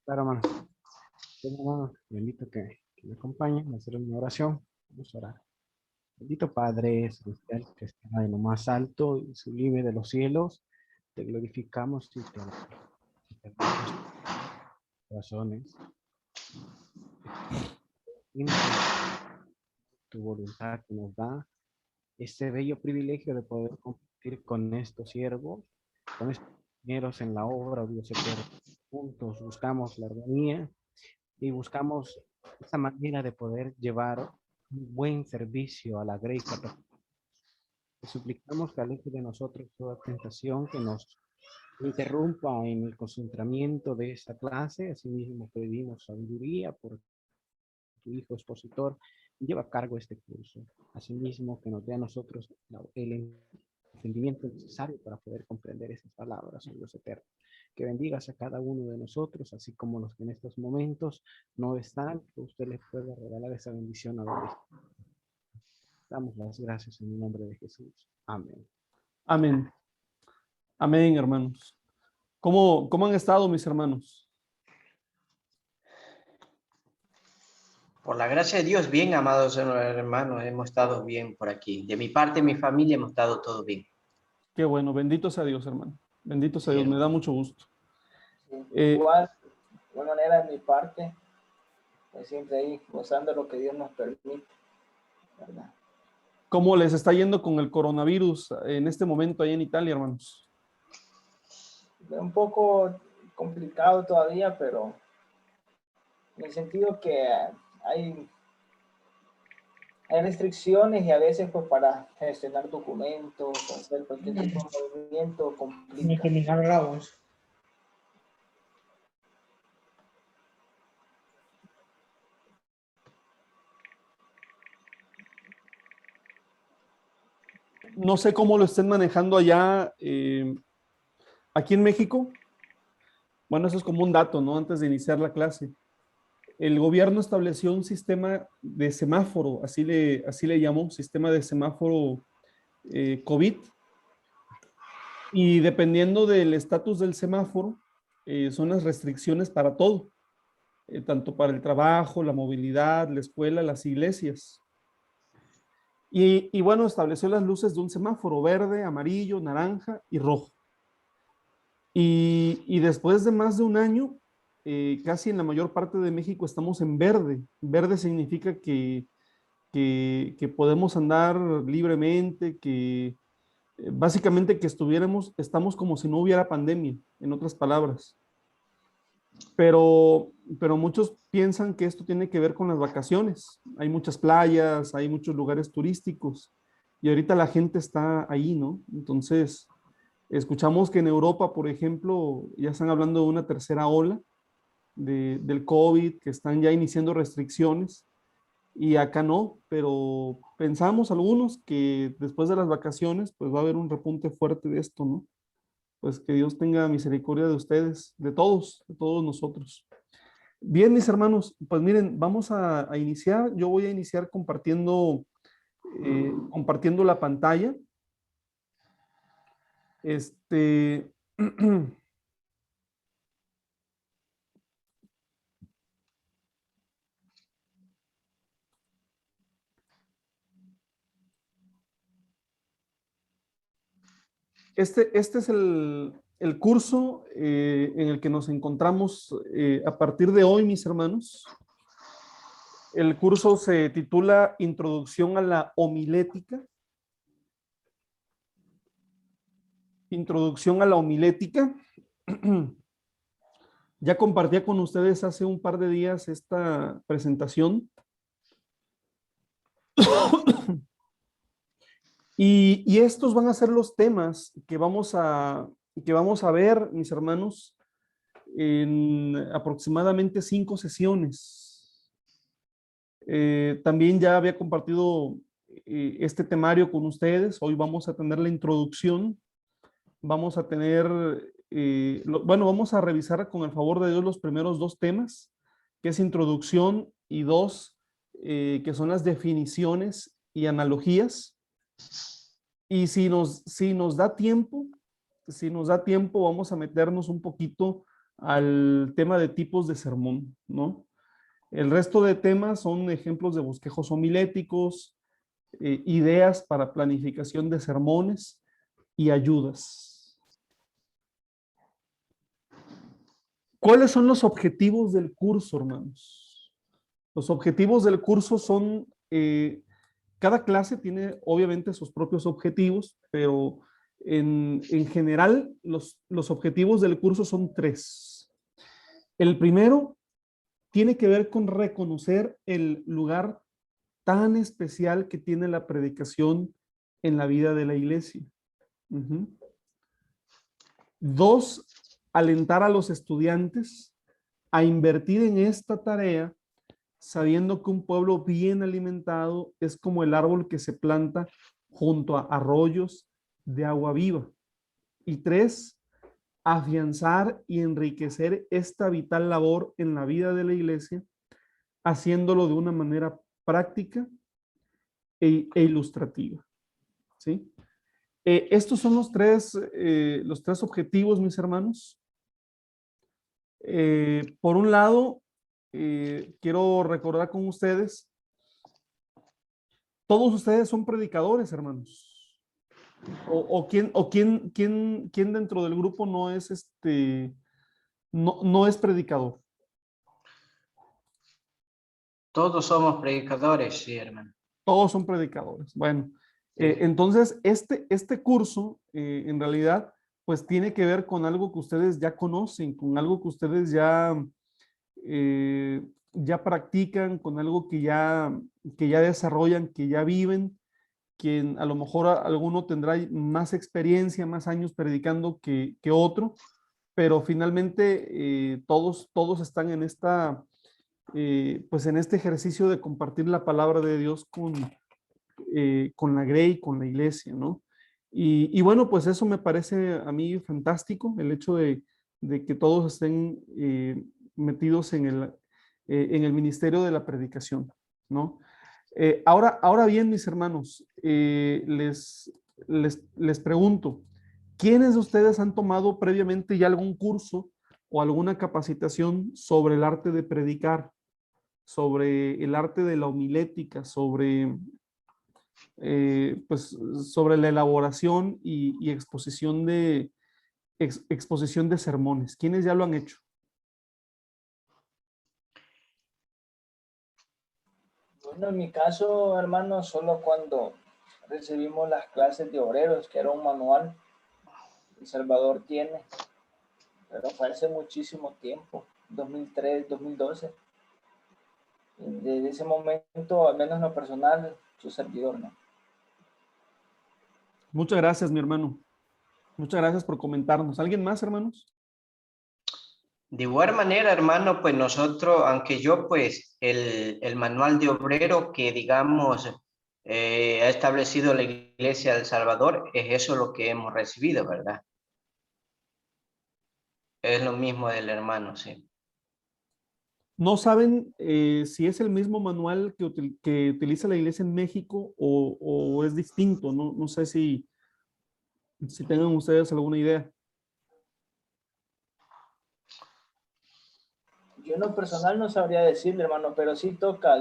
Claro, hermano. Bueno, hermano, bendito que me acompañen a hacer una oración. Vamos a orar. Bendito Padre Celestial que está en lo más alto y sublime de los cielos, te glorificamos y te alabamos nuestros corazones. Y tu voluntad que nos da este bello privilegio de poder compartir con estos siervos, con estos compañeros en la obra, Dios eterno. Juntos buscamos la armonía y buscamos esa manera de poder llevar un buen servicio a la Grey Católica. Te suplicamos que aleje de nosotros toda tentación que nos interrumpa en el concentramiento de esta clase. Asimismo, pedimos sabiduría por tu hijo expositor. Lleva a cargo este curso. Asimismo, que nos dé a nosotros el entendimiento necesario para poder comprender esas palabras, oh Dios eterno. Que bendigas a cada uno de nosotros, así como los que en estos momentos no están, que usted les pueda regalar esa bendición a los. Damos las gracias en el nombre de Jesús. Amén. Amén. Amén, hermanos. ¿Cómo han estado mis hermanos? Por la gracia de Dios, bien, amados hermanos, hemos estado bien por aquí. De mi parte, mi familia, hemos estado todo bien. Qué bueno, bendito sea Dios, hermano. Bendito sea Sí, Dios, me da hermano. mucho gusto. Sí, igual, de igual manera de mi parte, pues siempre ahí gozando lo que Dios nos permite, ¿verdad? ¿Cómo les está yendo con el coronavirus en este momento ahí en Italia, hermanos? Un poco complicado todavía, pero en el sentido que hay restricciones y a veces pues para gestionar documentos, hacer cualquier tipo de movimiento complica. No sé cómo lo estén manejando allá, aquí en México. Bueno, eso es como un dato, ¿no? Antes de iniciar la clase. El gobierno estableció un sistema de semáforo, así le llamó, sistema de semáforo COVID. Y dependiendo del estatus del semáforo, son las restricciones para todo, tanto para el trabajo, la movilidad, la escuela, las iglesias. Y bueno, estableció las luces de un semáforo verde, amarillo, naranja y rojo. Y después de más de un año, casi en la mayor parte de México estamos en verde. Verde significa que podemos andar libremente, que básicamente que estamos como si no hubiera pandemia, en otras palabras. Pero muchos piensan que esto tiene que ver con las vacaciones. Hay muchas playas, hay muchos lugares turísticos y ahorita la gente está ahí, ¿no? Entonces, escuchamos que en Europa, por ejemplo, ya están hablando de una tercera ola del COVID, que están ya iniciando restricciones y acá no, pero pensamos algunos que después de las vacaciones pues va a haber un repunte fuerte de esto, ¿no? Pues que Dios tenga misericordia de ustedes, de todos nosotros. Bien, mis hermanos, pues miren, vamos a iniciar. Yo voy a iniciar compartiendo la pantalla. Este, este es el curso en el que nos encontramos a partir de hoy, mis hermanos. El curso se titula Introducción a la Homilética. Introducción a la Homilética. Ya compartía con ustedes hace un par de días esta presentación. Y estos van a ser los temas que vamos a ver, mis hermanos, en aproximadamente 5 sesiones. También ya había compartido este temario con ustedes. Hoy vamos a tener la introducción. Vamos a tener, vamos a revisar con el favor de Dios los primeros 2 temas, que es introducción y 2, que son las definiciones y analogías. Y si nos da tiempo, vamos a meternos un poquito al tema de tipos de sermón, ¿no? El resto de temas son ejemplos de bosquejos homiléticos, ideas para planificación de sermones y ayudas. ¿Cuáles son los objetivos del curso, hermanos? Los objetivos del curso son, cada clase tiene obviamente sus propios objetivos, pero en general los objetivos del curso son 3. El primero tiene que ver con reconocer el lugar tan especial que tiene la predicación en la vida de la iglesia. 2, alentar a los estudiantes a invertir en esta tarea, sabiendo que un pueblo bien alimentado es como el árbol que se planta junto a arroyos de agua viva. Y 3, afianzar y enriquecer esta vital labor en la vida de la iglesia, haciéndolo de una manera práctica e ilustrativa. ¿Sí? Estos son los tres objetivos, mis hermanos. Por un lado, quiero recordar con ustedes, todos ustedes son predicadores, hermanos. ¿Quién dentro del grupo no es no es predicador? Todos somos predicadores, sí, hermano. Todos son predicadores. Bueno, Sí. entonces este curso en realidad pues tiene que ver con algo que ustedes ya conocen, con algo que ustedes ya practican, con algo que ya desarrollan, que ya viven, que a lo mejor alguno tendrá más experiencia, más años predicando que otro, pero finalmente todos están en pues en este ejercicio de compartir la palabra de Dios con la Grey, con la iglesia, ¿no? Y bueno, pues eso me parece a mí fantástico, el hecho de que todos estén metidos en el ministerio de la predicación, ¿no? Ahora bien, mis hermanos, les pregunto, ¿quiénes de ustedes han tomado previamente ya algún curso o alguna capacitación sobre el arte de predicar, sobre el arte de la homilética, pues, sobre la elaboración y exposición de sermones? ¿Quiénes ya lo han hecho? Bueno, en mi caso, hermano, solo cuando recibimos las clases de obreros, que era un manual que El Salvador tiene, pero fue hace muchísimo tiempo, 2003, 2012. Desde ese momento, al menos en lo personal, su servidor, ¿no? Muchas gracias, mi hermano. Muchas gracias por comentarnos. ¿Alguien más, hermanos? De igual manera, hermano, pues nosotros, aunque yo, pues, el manual de obrero que, digamos, ha establecido la Iglesia de El Salvador, es eso lo que hemos recibido, ¿verdad? Es lo mismo del hermano, sí. ¿No saben si es el mismo manual que utiliza la iglesia en México o es distinto? No sé si tengan ustedes alguna idea. Yo en lo personal no sabría decirle, hermano, pero sí toca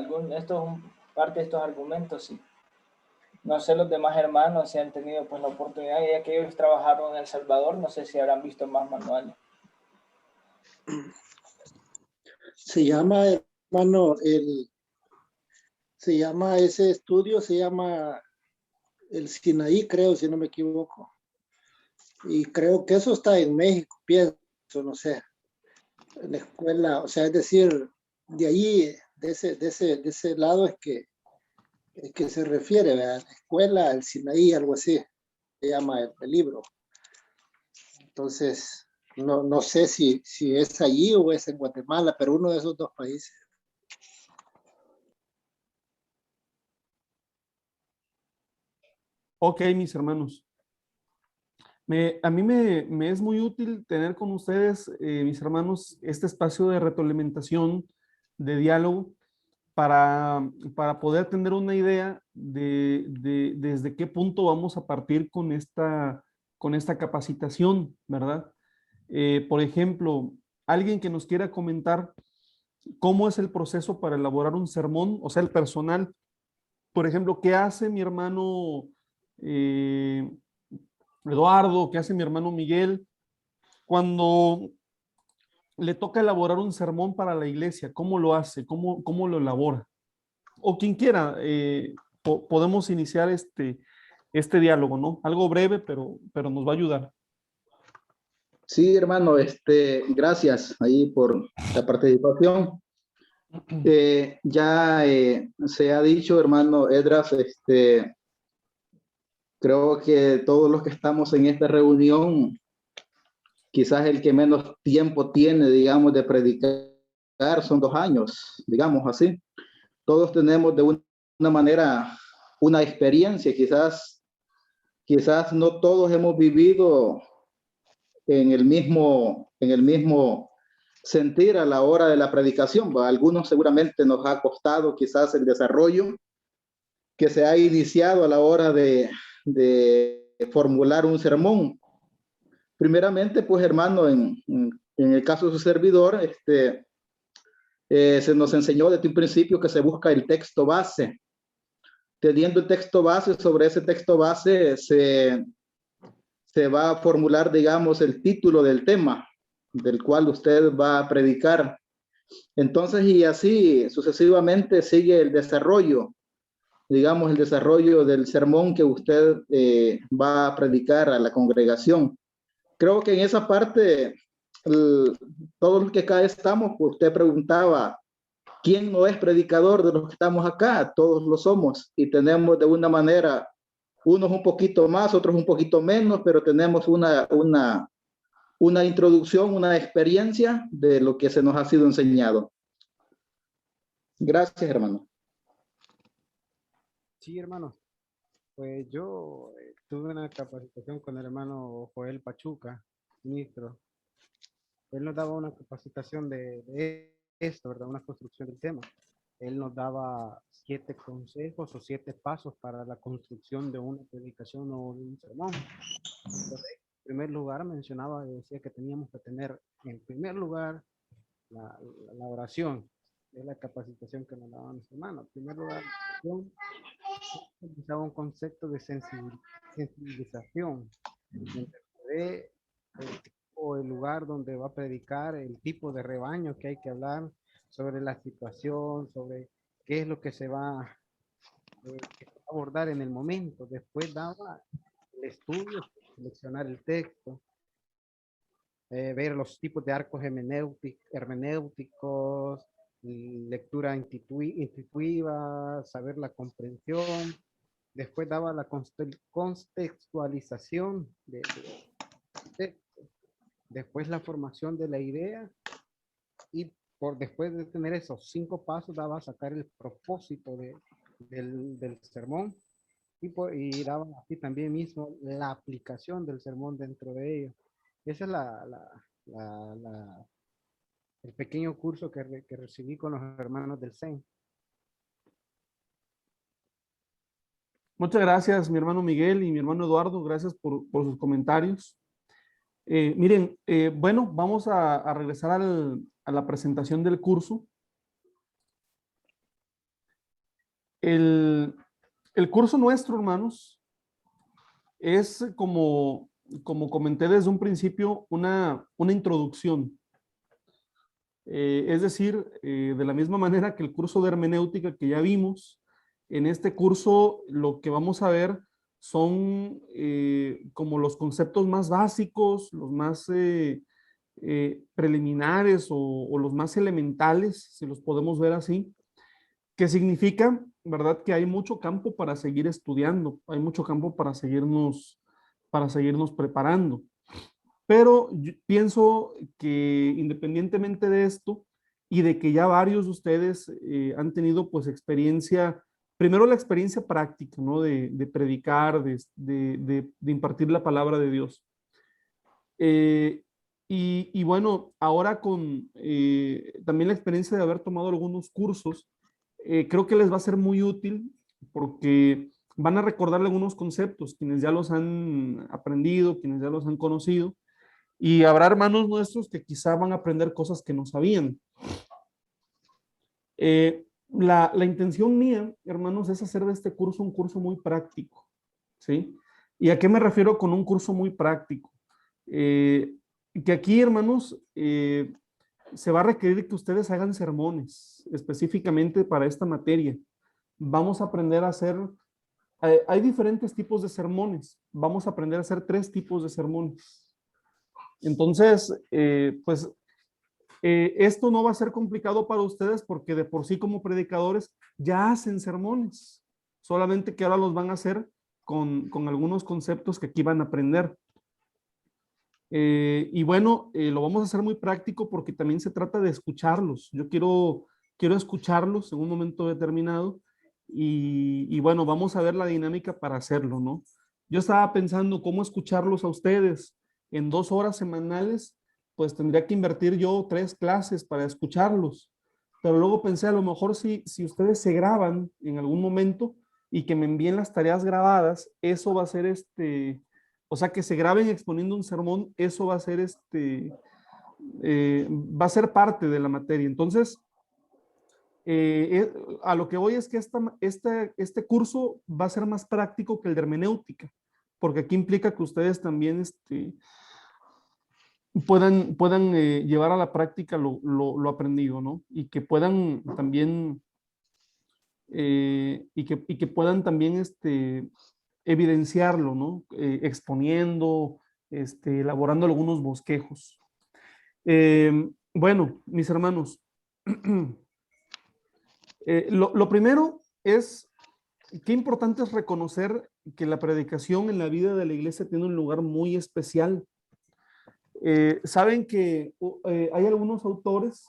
parte de estos argumentos, sí. No sé los demás hermanos si han tenido pues la oportunidad, ya que ellos trabajaron en El Salvador, no sé si habrán visto más manuales. Se llama, hermano, ese estudio se llama el Sinaí, creo, si no me equivoco. Y creo que eso está en México, pienso, no sé, en la escuela, o sea, es decir, de allí, de ese lado es que se refiere, ¿verdad? La escuela, el Sinaí, algo así, se llama el libro. Entonces, no sé si es allí o es en Guatemala, pero uno de esos dos países. Ok, mis hermanos. A mí me es muy útil tener con ustedes, mis hermanos, este espacio de retroalimentación, de diálogo, para poder tener una idea de desde qué punto vamos a partir con esta capacitación, ¿verdad? Por ejemplo, alguien que nos quiera comentar cómo es el proceso para elaborar un sermón, o sea, el personal. Por ejemplo, ¿qué hace mi hermano Eduardo? ¿Qué hace mi hermano Miguel cuando le toca elaborar un sermón para la iglesia? ¿Cómo lo hace? ¿Cómo lo elabora? O quien quiera, podemos iniciar este diálogo, ¿no? Algo breve, pero nos va a ayudar. Sí, hermano, gracias ahí por la participación. Ya se ha dicho, hermano Edras, creo que todos los que estamos en esta reunión, quizás el que menos tiempo tiene, digamos, de predicar son 2 años, digamos así. Todos tenemos de una manera una experiencia, quizás no todos hemos vivido en el mismo sentir a la hora de la predicación. A algunos seguramente nos ha costado quizás el desarrollo que se ha iniciado a la hora de formular un sermón. Primeramente, pues hermano, en el caso de su servidor, se nos enseñó desde un principio que se busca el texto base. Teniendo el texto base, sobre ese texto base se va a formular, digamos, el título del tema del cual usted va a predicar. Entonces, y así sucesivamente sigue el desarrollo, digamos, el desarrollo del sermón que usted va a predicar a la congregación. Creo que en esa parte, todos los que acá estamos, pues usted preguntaba, ¿quién no es predicador de los que estamos acá? Todos lo somos y tenemos de una manera, unos un poquito más, otros un poquito menos, pero tenemos una introducción, una experiencia de lo que se nos ha sido enseñado. Gracias, hermano. Sí, hermano. Pues yo tuve una capacitación con el hermano Joel Pachuca, ministro. Él nos daba una capacitación de esto, ¿verdad? Una construcción del tema. Él nos daba 7 consejos o 7 pasos para la construcción de una predicación o de un sermón. Entonces, en primer lugar mencionaba, decía que teníamos que tener en primer lugar la oración. Es la capacitación que nos daban los hermanos. En primer lugar, la oración. Utilizaba un concepto de sensibilización de o el lugar donde va a predicar, el tipo de rebaño que hay que hablar, sobre la situación, sobre qué es lo que se va a abordar en el momento. Después daba el estudio, seleccionar el texto, ver los tipos de arcos hermenéuticos, lectura intuitiva, saber la comprensión. Después daba la contextualización de texto. Después la formación de la idea y después de tener esos 5 pasos daba a sacar el propósito del sermón y daba así también mismo la aplicación del sermón dentro de ello. Ese es el pequeño curso que recibí con los hermanos del CEN. Muchas gracias, mi hermano Miguel y mi hermano Eduardo. Gracias por sus comentarios. Miren, bueno, vamos a regresar a la presentación del curso. El curso nuestro, hermanos, es como comenté desde un principio, una introducción. Es decir, de la misma manera que el curso de hermenéutica que ya vimos, en este curso lo que vamos a ver son como los conceptos más básicos, los más preliminares o los más elementales, si los podemos ver así, que significa, ¿verdad? Que hay mucho campo para seguir estudiando, hay mucho campo para seguirnos preparando. Pero yo pienso que independientemente de esto y de que ya varios de ustedes han tenido pues experiencia, primero la experiencia práctica, ¿no? De predicar, de impartir la palabra de Dios. Y bueno, ahora con también la experiencia de haber tomado algunos cursos, creo que les va a ser muy útil porque van a recordar algunos conceptos, quienes ya los han aprendido, quienes ya los han conocido, Y habrá hermanos nuestros que quizá van a aprender cosas que no sabían. La intención mía, hermanos, es hacer de este curso un curso muy práctico, ¿sí? ¿Y a qué me refiero con un curso muy práctico? Que aquí, hermanos, se va a requerir que ustedes hagan sermones específicamente para esta materia. Vamos a aprender a hacer, hay diferentes tipos de sermones. Vamos a aprender a hacer 3 tipos de sermones. Entonces, pues, esto no va a ser complicado para ustedes porque de por sí como predicadores ya hacen sermones. Solamente que ahora los van a hacer con algunos conceptos que aquí van a aprender. Y bueno, lo vamos a hacer muy práctico porque también se trata de escucharlos. Yo quiero escucharlos en un momento determinado y bueno, vamos a ver la dinámica para hacerlo, ¿no? Yo estaba pensando cómo escucharlos a ustedes en 2 horas semanales, pues tendría que invertir yo 3 clases para escucharlos. Pero luego pensé, a lo mejor si ustedes se graban en algún momento y que me envíen las tareas grabadas, eso va a ser o sea, que se graben exponiendo un sermón, eso va a ser va a ser parte de la materia. Entonces, a lo que voy es que este curso va a ser más práctico que el de hermenéutica, porque aquí implica que ustedes también puedan llevar a la práctica lo aprendido, ¿no? Y que puedan también, y que puedan también evidenciarlo, ¿no? Exponiendo, elaborando algunos bosquejos. Bueno, mis hermanos, lo primero es, qué importante es reconocer que la predicación en la vida de la iglesia tiene un lugar muy especial. Saben que hay algunos autores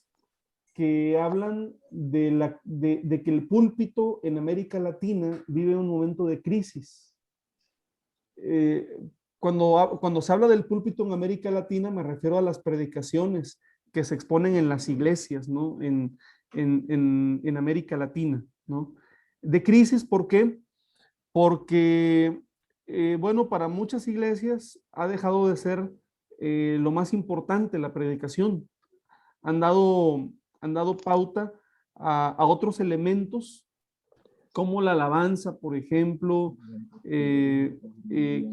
que hablan de que el púlpito en América Latina vive un momento de crisis. Cuando se habla del púlpito en América Latina, me refiero a las predicaciones que se exponen en las iglesias, ¿no? En América Latina, ¿no? De crisis, ¿por qué? Porque, bueno, para muchas iglesias ha dejado de ser lo más importante la predicación. Han dado pauta a otros elementos como la alabanza, por ejemplo, que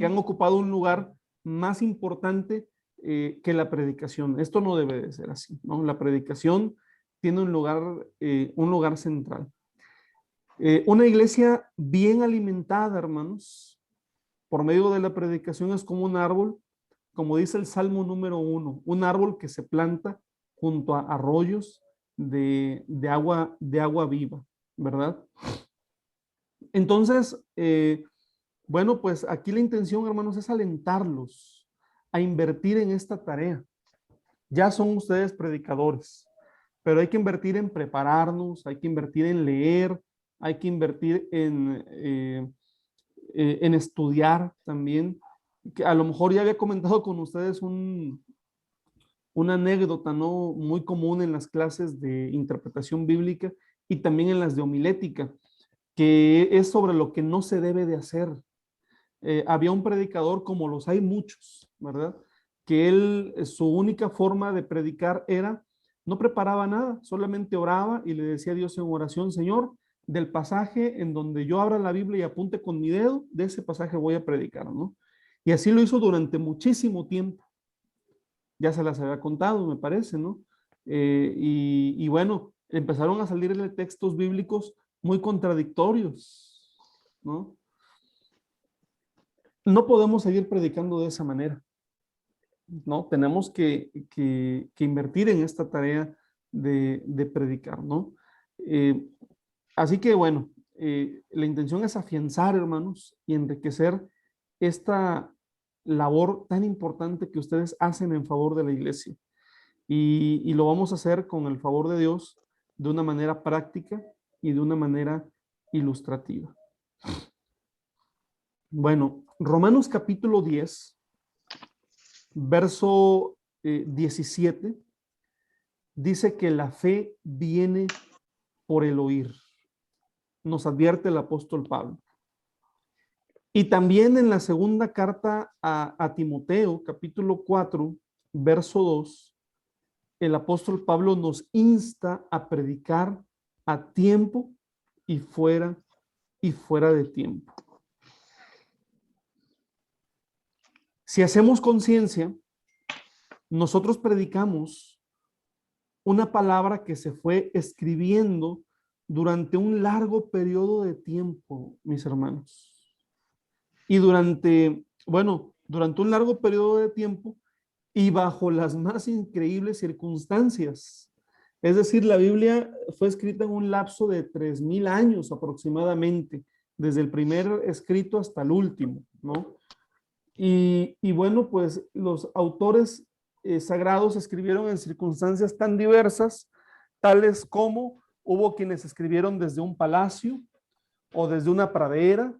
han ocupado un lugar más importante que la predicación. Esto no debe de ser así, ¿no? La predicación tiene un lugar central. Una iglesia bien alimentada, hermanos, por medio de la predicación es como un árbol, como dice el Salmo número 1, un árbol que se planta junto a arroyos de agua viva, ¿verdad? Entonces, bueno, pues aquí la intención, hermanos, es alentarlos a invertir en esta tarea. Ya son ustedes predicadores, pero hay que invertir en prepararnos, hay que invertir en leer, hay que invertir en estudiar también. Que a lo mejor ya había comentado con ustedes una anécdota, ¿no? Muy común en las clases de interpretación bíblica y también en las de homilética, que es sobre lo que no se debe de hacer. Había un predicador, como los hay muchos, ¿verdad? Que su única forma de predicar era, no preparaba nada, solamente oraba y le decía a Dios en oración, Señor, del pasaje en donde yo abra la Biblia y apunte con mi dedo, de ese pasaje voy a predicar, ¿no? Y así lo hizo durante muchísimo tiempo. Ya se las había contado, me parece, ¿no? Y bueno, empezaron a salirle textos bíblicos muy contradictorios, ¿no? No podemos seguir predicando de esa manera, ¿no? Tenemos que invertir en esta tarea de predicar, ¿no? Así que bueno, la intención es afianzar, hermanos, y enriquecer esta labor tan importante que ustedes hacen en favor de la iglesia. Y lo vamos a hacer con el favor de Dios de una manera práctica y de una manera ilustrativa. Bueno, Romanos capítulo 10, verso 17, dice que la fe viene por el oír. Nos advierte el apóstol Pablo. Y también en la segunda carta a Timoteo, capítulo 4, verso 2, el apóstol Pablo nos insta a predicar a tiempo y fuera de tiempo. Si hacemos conciencia, nosotros predicamos una palabra que se fue escribiendo durante un largo periodo de tiempo, mis hermanos. Y durante un largo periodo de tiempo y bajo las más increíbles circunstancias. Es decir, la Biblia fue escrita en un lapso de 3000 años aproximadamente, desde el primer escrito hasta el último, ¿no? Y bueno, pues los autores sagrados escribieron en circunstancias tan diversas, tales como hubo quienes escribieron desde un palacio o desde una pradera,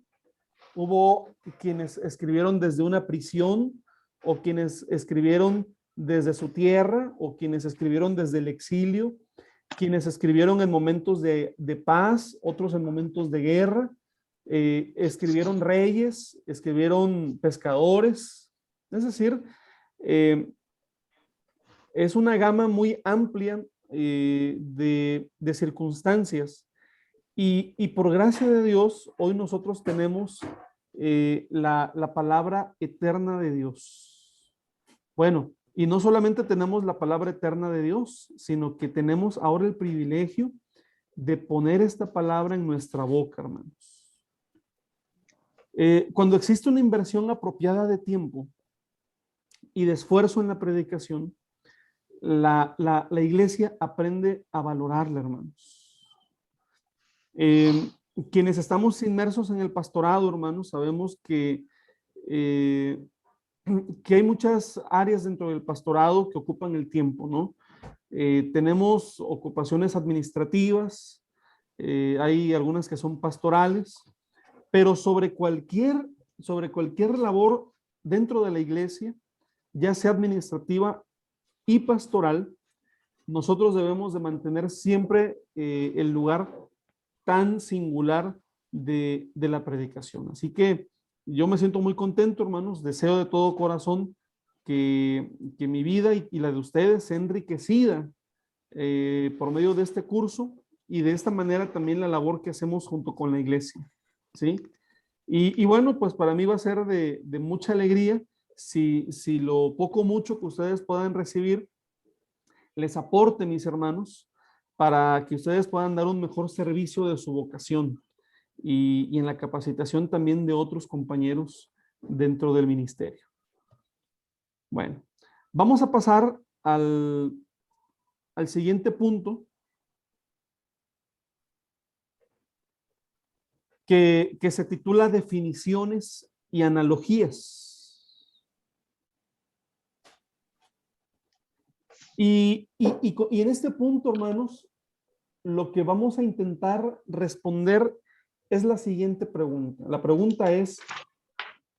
hubo quienes escribieron desde una prisión o quienes escribieron desde su tierra o quienes escribieron desde el exilio, quienes escribieron en momentos de paz, otros en momentos de guerra, escribieron reyes, escribieron pescadores, es decir, es una gama muy amplia de circunstancias y por gracia de Dios, hoy nosotros tenemos la palabra eterna de Dios. Bueno, y no solamente tenemos la palabra eterna de Dios, sino que tenemos ahora el privilegio de poner esta palabra en nuestra boca, hermanos. Cuando existe una inversión apropiada de tiempo y de esfuerzo en la predicación, la iglesia aprende a valorarla, hermanos. Quienes estamos inmersos en el pastorado, hermanos, sabemos que hay muchas áreas dentro del pastorado que ocupan el tiempo, ¿no? Tenemos ocupaciones administrativas, hay algunas que son pastorales, pero sobre cualquier labor dentro de la iglesia, ya sea administrativa y pastoral, nosotros debemos de mantener siempre el lugar tan singular de la predicación. Así que yo me siento muy contento, hermanos, deseo de todo corazón que mi vida y la de ustedes sea enriquecida por medio de este curso y de esta manera también la labor que hacemos junto con la iglesia, ¿sí? Y bueno, pues para mí va a ser de mucha alegría si lo poco o mucho que ustedes puedan recibir les aporte, mis hermanos, para que ustedes puedan dar un mejor servicio de su vocación y en la capacitación también de otros compañeros dentro del ministerio. Bueno, vamos a pasar al siguiente punto que se titula definiciones y analogías. Y en este punto, hermanos, lo que vamos a intentar responder es la siguiente pregunta. La pregunta es,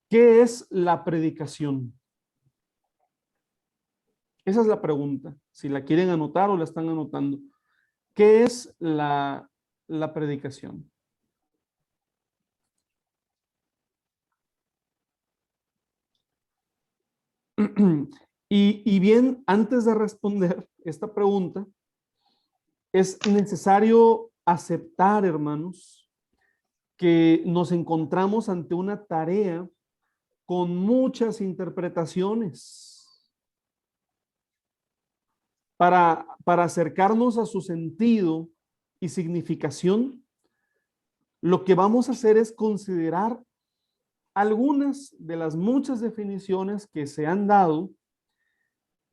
¿qué es la predicación? Esa es la pregunta, si la quieren anotar o la están anotando. ¿Qué es la predicación? Y bien, antes de responder esta pregunta, es necesario aceptar, hermanos, que nos encontramos ante una tarea con muchas interpretaciones. Para acercarnos a su sentido y significación, lo que vamos a hacer es considerar algunas de las muchas definiciones que se han dado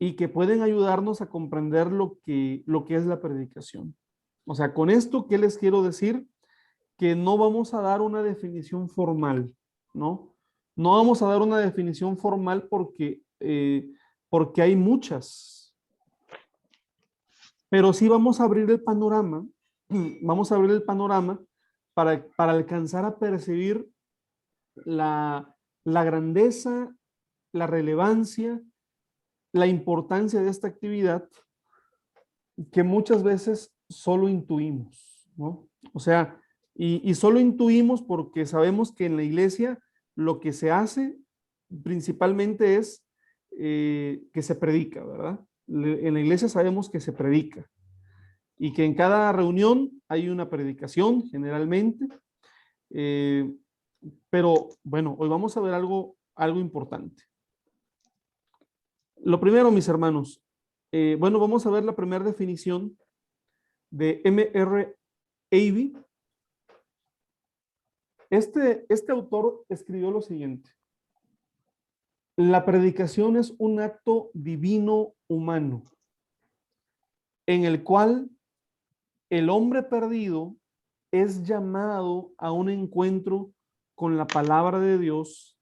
y que pueden ayudarnos a comprender lo que es la predicación. O sea, con esto, ¿qué les quiero decir? Que no vamos a dar una definición formal, ¿no? No vamos a dar una definición formal porque hay muchas. Pero sí vamos a abrir el panorama, para alcanzar a percibir la grandeza, la relevancia, la importancia de esta actividad que muchas veces solo intuimos, ¿no? O sea, y solo intuimos porque sabemos que en la iglesia lo que se hace principalmente es que se predica, ¿verdad? En la iglesia sabemos que se predica y que en cada reunión hay una predicación generalmente. Pero bueno, hoy vamos a ver algo importante. Lo primero, mis hermanos, bueno, vamos a ver la primera definición de M.R. Avey. Este autor escribió lo siguiente: la predicación es un acto divino humano en el cual el hombre perdido es llamado a un encuentro con la palabra de Dios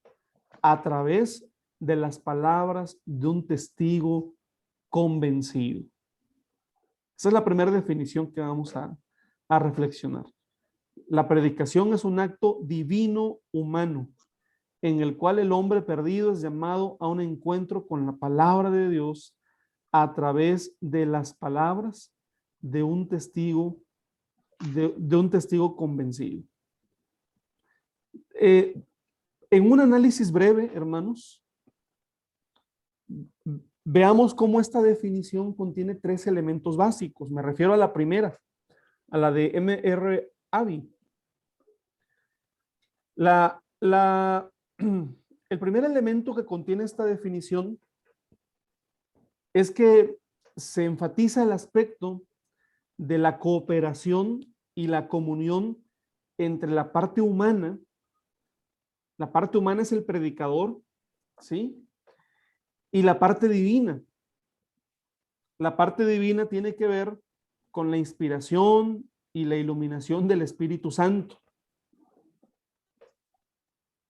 a través de las palabras de un testigo convencido. Esa es la primera definición que vamos a reflexionar. La predicación es un acto divino humano en el cual el hombre perdido es llamado a un encuentro con la palabra de Dios a través de las palabras de un testigo, de un testigo convencido. En un análisis breve, hermanos, veamos cómo esta definición contiene 3 elementos básicos. Me refiero a la primera, a la de M.R. Avey. El primer elemento que contiene esta definición es que se enfatiza el aspecto de la cooperación y la comunión entre la parte humana. La parte humana es el predicador, ¿sí? Y la parte divina. La parte divina tiene que ver con la inspiración y la iluminación del Espíritu Santo.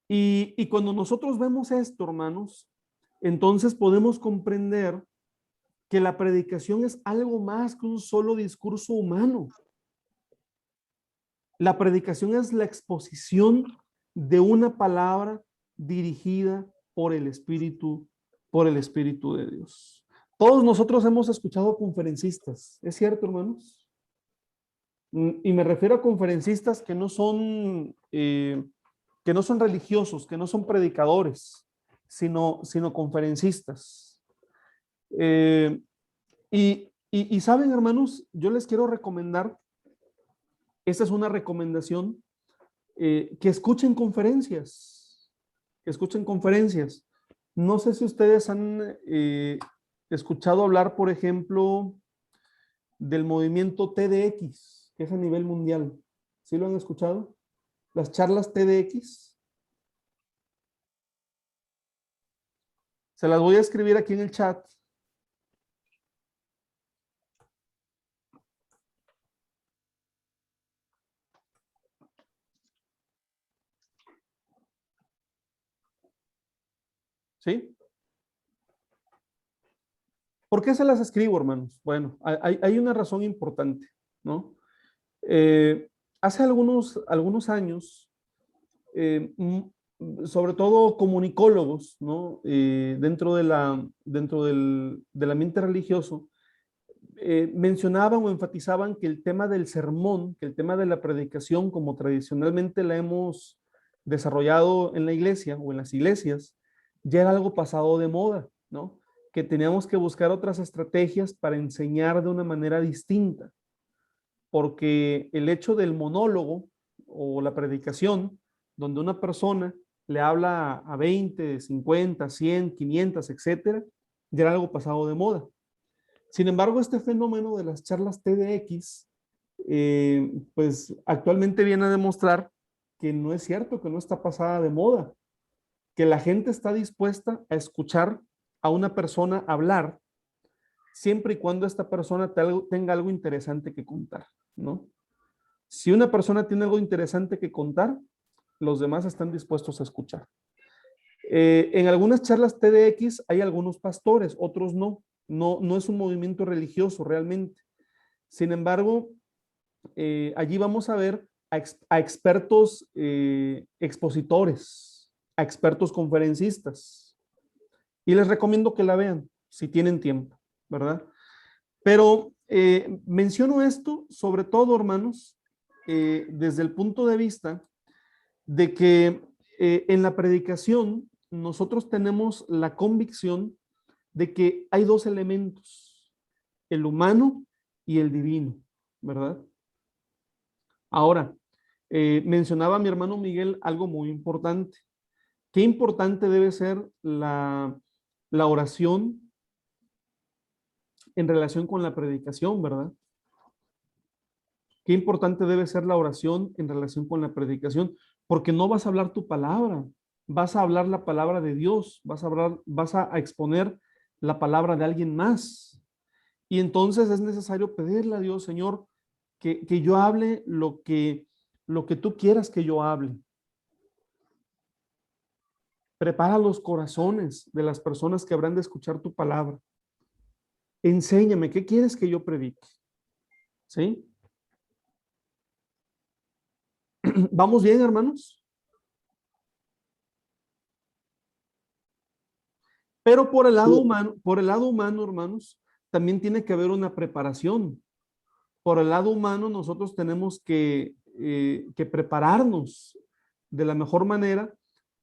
Y cuando nosotros vemos esto, hermanos, entonces podemos comprender que la predicación es algo más que un solo discurso humano. La predicación es la exposición de una palabra dirigida por el Espíritu de Dios. Todos nosotros hemos escuchado conferencistas, ¿es cierto, hermanos? Y me refiero a conferencistas que no son religiosos, que no son predicadores, sino conferencistas. Y saben, hermanos, yo les quiero recomendar, esta es una recomendación, que escuchen conferencias, No sé si ustedes han escuchado hablar, por ejemplo, del movimiento TEDx, que es a nivel mundial. ¿Sí lo han escuchado? Las charlas TEDx. Se las voy a escribir aquí en el chat. ¿Sí? ¿Por qué se las escribo, hermanos? Bueno, hay una razón importante, ¿no? Hace algunos años, sobre todo comunicólogos, ¿no? Dentro del ambiente religioso, mencionaban o enfatizaban que el tema del sermón, que el tema de la predicación, como tradicionalmente la hemos desarrollado en la iglesia o en las iglesias, ya era algo pasado de moda, ¿no? Que teníamos que buscar otras estrategias para enseñar de una manera distinta, porque el hecho del monólogo o la predicación, donde una persona le habla a 20, 50, 100, 500, etcétera, ya era algo pasado de moda. Sin embargo, este fenómeno de las charlas TEDx, pues actualmente viene a demostrar que no es cierto, que no está pasada de moda, que la gente está dispuesta a escuchar a una persona hablar siempre y cuando esta persona tenga algo interesante que contar, ¿no? Si una persona tiene algo interesante que contar, los demás están dispuestos a escuchar. En algunas charlas TEDx hay algunos pastores, otros no. No es un movimiento religioso realmente. Sin embargo, allí vamos a ver a expertos expositores, a expertos conferencistas. Y les recomiendo que la vean si tienen tiempo, ¿verdad? Pero menciono esto sobre todo, hermanos, desde el punto de vista de que en la predicación nosotros tenemos la convicción de que hay dos elementos, el humano y el divino, ¿verdad? Ahora, mencionaba mi hermano Miguel algo muy importante. Qué importante debe ser la oración en relación con la predicación, ¿verdad? Qué importante debe ser la oración en relación con la predicación, porque no vas a hablar tu palabra, vas a hablar la palabra de Dios, vas a exponer la palabra de alguien más. Y entonces es necesario pedirle a Dios, Señor, que yo hable lo que tú quieras que yo hable. Prepara los corazones de las personas que habrán de escuchar tu palabra. Enséñame, ¿qué quieres que yo predique? ¿Sí? ¿Vamos bien, hermanos? Pero por el lado humano, hermanos, también tiene que haber una preparación. Por el lado humano, nosotros tenemos que prepararnos de la mejor manera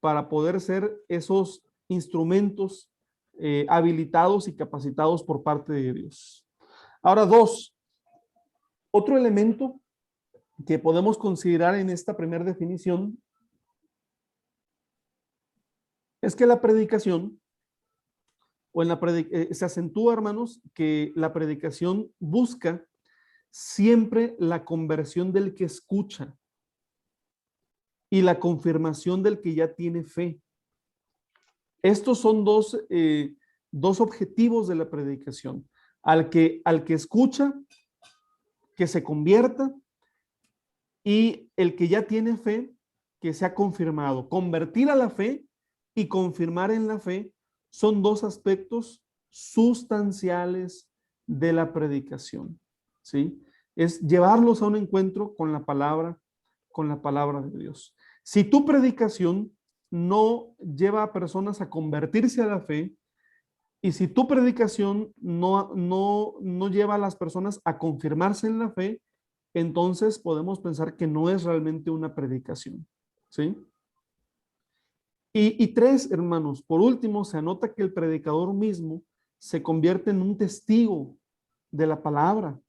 para poder ser esos instrumentos habilitados y capacitados por parte de Dios. Ahora, otro elemento que podemos considerar en esta primera definición es que la predicación, se acentúa, hermanos, que la predicación busca siempre la conversión del que escucha y la confirmación del que ya tiene fe. Estos son dos objetivos de la predicación. Al que escucha, que se convierta, y el que ya tiene fe, que sea confirmado. Convertir a la fe y confirmar en la fe son dos aspectos sustanciales de la predicación, ¿sí? Es llevarlos a un encuentro con la palabra de Dios. Si tu predicación no lleva a personas a convertirse a la fe, y si tu predicación no lleva a las personas a confirmarse en la fe, entonces podemos pensar que no es realmente una predicación, ¿sí? Y tres, hermanos, por último, se anota que el predicador mismo se convierte en un testigo de la palabra,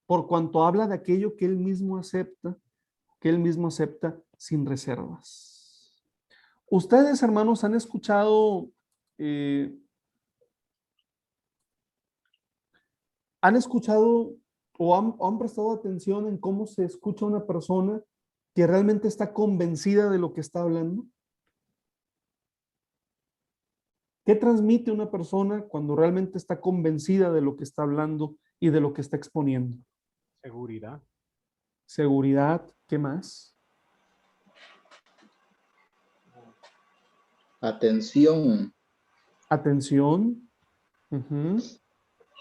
por cuanto habla de aquello que él mismo acepta sin reservas. Ustedes, hermanos, han escuchado o han prestado atención en cómo se escucha una persona que realmente está convencida de lo que está hablando. ¿Qué transmite una persona cuando realmente está convencida de lo que está hablando y de lo que está exponiendo? Seguridad. Seguridad. ¿Qué más? Atención. Atención. Uh-huh.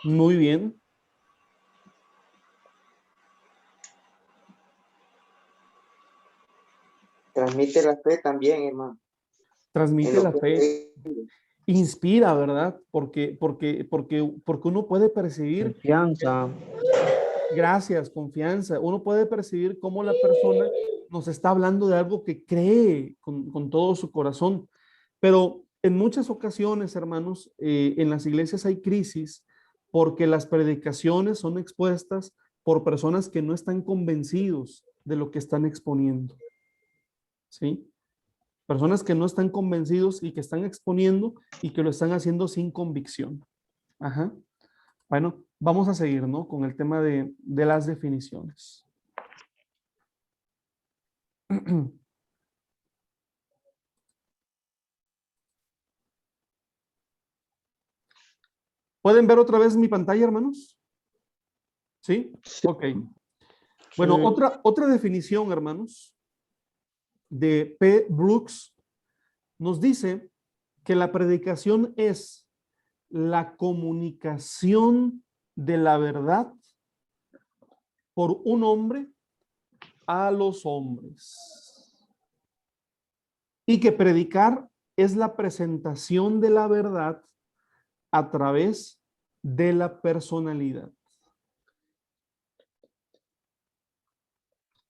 Muy bien. Transmite la fe también, hermano. Transmite la fe. Que... Inspira, ¿verdad? Porque uno puede percibir. Confianza. Gracias, confianza. Uno puede percibir cómo la persona nos está hablando de algo que cree con todo su corazón. Pero en muchas ocasiones, hermanos, en las iglesias hay crisis porque las predicaciones son expuestas por personas que no están convencidos de lo que están exponiendo. ¿Sí? Personas que no están convencidos y que están exponiendo y que lo están haciendo sin convicción. Ajá. Bueno, vamos a seguir, ¿no? Con el tema de las definiciones. ¿Pueden ver otra vez mi pantalla, hermanos? ¿Sí? Ok. Bueno, otra definición, hermanos, de P. Brooks nos dice que la predicación es la comunicación de la verdad por un hombre a los hombres. Y que predicar es la presentación de la verdad a través de la personalidad.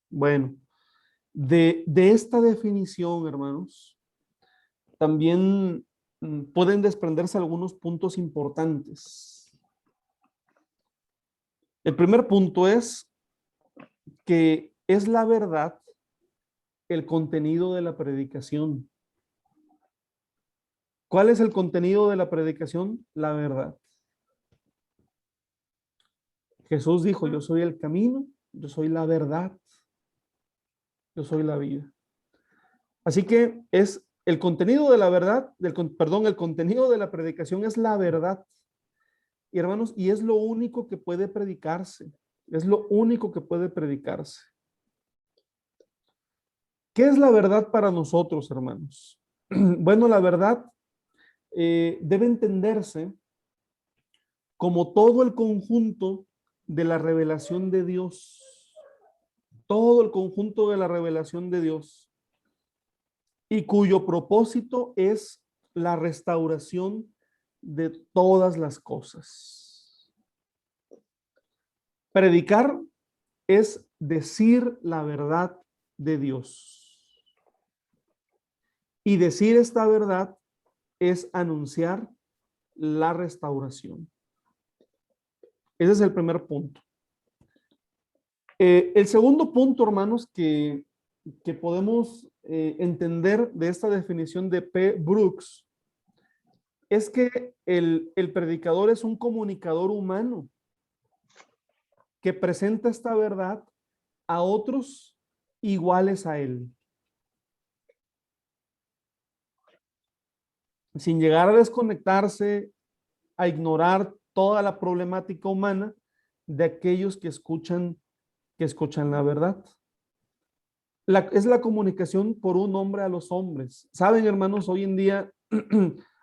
Bueno, de esta definición, hermanos, también pueden desprenderse algunos puntos importantes. El primer punto es que es la verdad el contenido de la predicación. ¿Cuál es el contenido de la predicación? La verdad. Jesús dijo, yo soy el camino, yo soy la verdad, yo soy la vida. Así que es el contenido de la verdad, el contenido de la predicación es la verdad. Y hermanos, y es lo único que puede predicarse. Es lo único que puede predicarse. ¿Qué es la verdad para nosotros, hermanos? Bueno, la verdad debe entenderse como todo el conjunto de la revelación de Dios. Todo el conjunto de la revelación de Dios. Y cuyo propósito es la restauración de todas las cosas. Predicar es decir la verdad de Dios. Y decir esta verdad es anunciar la restauración. Ese es el primer punto. El segundo punto, hermanos, que podemos entender de esta definición de P. Brooks es que el predicador es un comunicador humano que presenta esta verdad a otros iguales a él. Sin llegar a desconectarse, a ignorar toda la problemática humana de aquellos que escuchan la verdad. Es la comunicación por un hombre a los hombres. Saben, hermanos, hoy en día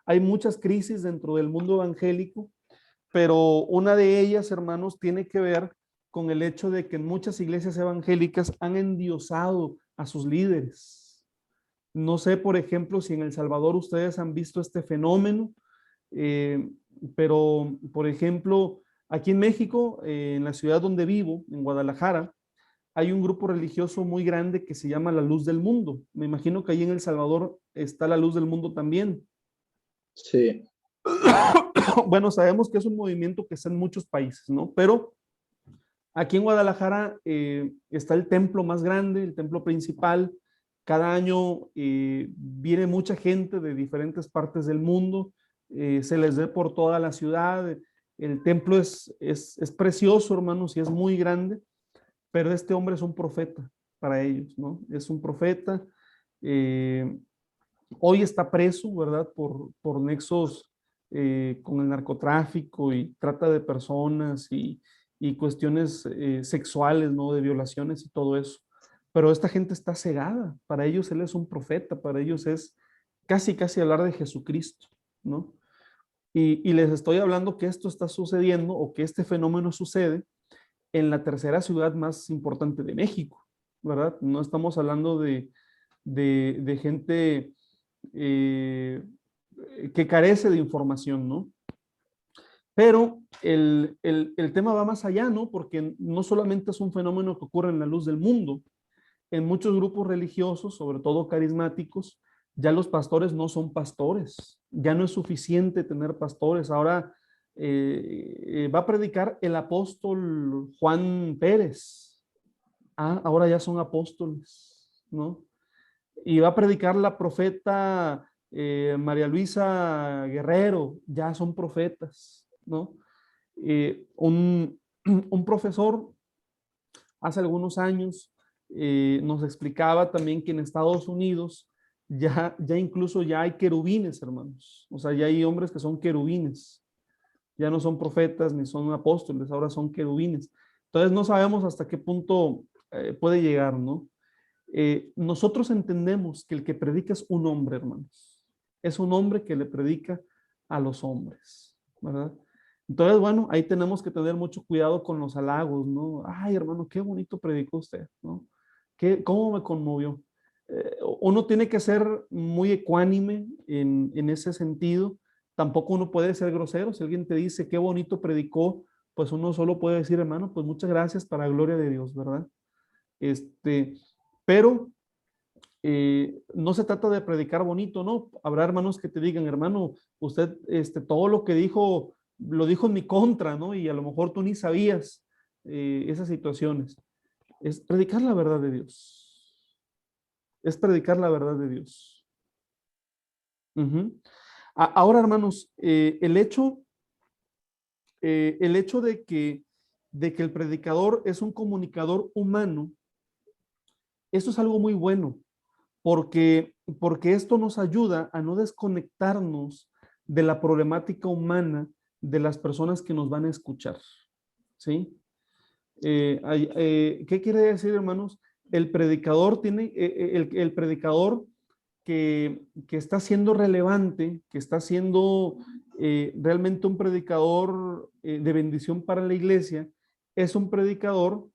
hay muchas crisis dentro del mundo evangélico, pero una de ellas, hermanos, tiene que ver con el hecho de que en muchas iglesias evangélicas han endiosado a sus líderes. No sé, por ejemplo, si en El Salvador ustedes han visto este fenómeno, pero, por ejemplo, aquí en México, en la ciudad donde vivo, en Guadalajara, hay un grupo religioso muy grande que se llama La Luz del Mundo. Me imagino que ahí en El Salvador está La Luz del Mundo también. Sí. Bueno, sabemos que es un movimiento que está en muchos países, ¿no? Pero aquí en Guadalajara está el templo más grande, el templo principal. Cada año viene mucha gente de diferentes partes del mundo. Se les ve por toda la ciudad. El templo es precioso, hermanos, y es muy grande. Pero este hombre es un profeta para ellos, ¿no? Es un profeta. Hoy está preso, ¿verdad? Por nexos con el narcotráfico y trata de personas y cuestiones sexuales, ¿no? De violaciones y todo eso. Pero esta gente está cegada. Para ellos él es un profeta, para ellos es casi hablar de Jesucristo, ¿no? Y les estoy hablando que esto está sucediendo o que este fenómeno sucede en la tercera ciudad más importante de México, ¿verdad? No estamos hablando de gente que carece de información, ¿no? Pero el tema va más allá, ¿no? Porque no solamente es un fenómeno que ocurre en La Luz del Mundo. En muchos grupos religiosos, sobre todo carismáticos, ya los pastores no son pastores. Ya no es suficiente tener pastores. Ahora va a predicar el apóstol Juan Pérez. Ahora ya son apóstoles, ¿no? Y va a predicar la profeta María Luisa Guerrero, ya son profetas, ¿no? Un profesor hace algunos años nos explicaba también que en Estados Unidos ya incluso ya hay querubines, hermanos. O sea, ya hay hombres que son querubines. Ya no son profetas ni son apóstoles, ahora son querubines. Entonces no sabemos hasta qué punto puede llegar, ¿no? Nosotros entendemos que el que predica es un hombre, hermanos. Es un hombre que le predica a los hombres, ¿verdad? Entonces, bueno, ahí tenemos que tener mucho cuidado con los halagos, ¿no? Ay, hermano, qué bonito predicó usted, ¿no? ¿Cómo me conmovió? Uno tiene que ser muy ecuánime en ese sentido. Tampoco uno puede ser grosero. Si alguien te dice qué bonito predicó, pues uno solo puede decir, hermano, pues muchas gracias para la gloria de Dios, ¿verdad? Pero no se trata de predicar bonito, ¿no? Habrá hermanos que te digan, hermano, usted todo lo que dijo, lo dijo en mi contra, ¿no? Y a lo mejor tú ni sabías esas situaciones. Es predicar la verdad de Dios. Es predicar la verdad de Dios. Ahora, hermanos, el hecho de que el predicador es un comunicador humano, eso es algo muy bueno, porque esto nos ayuda a no desconectarnos de la problemática humana de las personas que nos van a escuchar, ¿sí? ¿Qué quiere decir, hermanos? El predicador tiene, el predicador que está siendo relevante, que está siendo realmente un predicador de bendición para la iglesia, es un predicador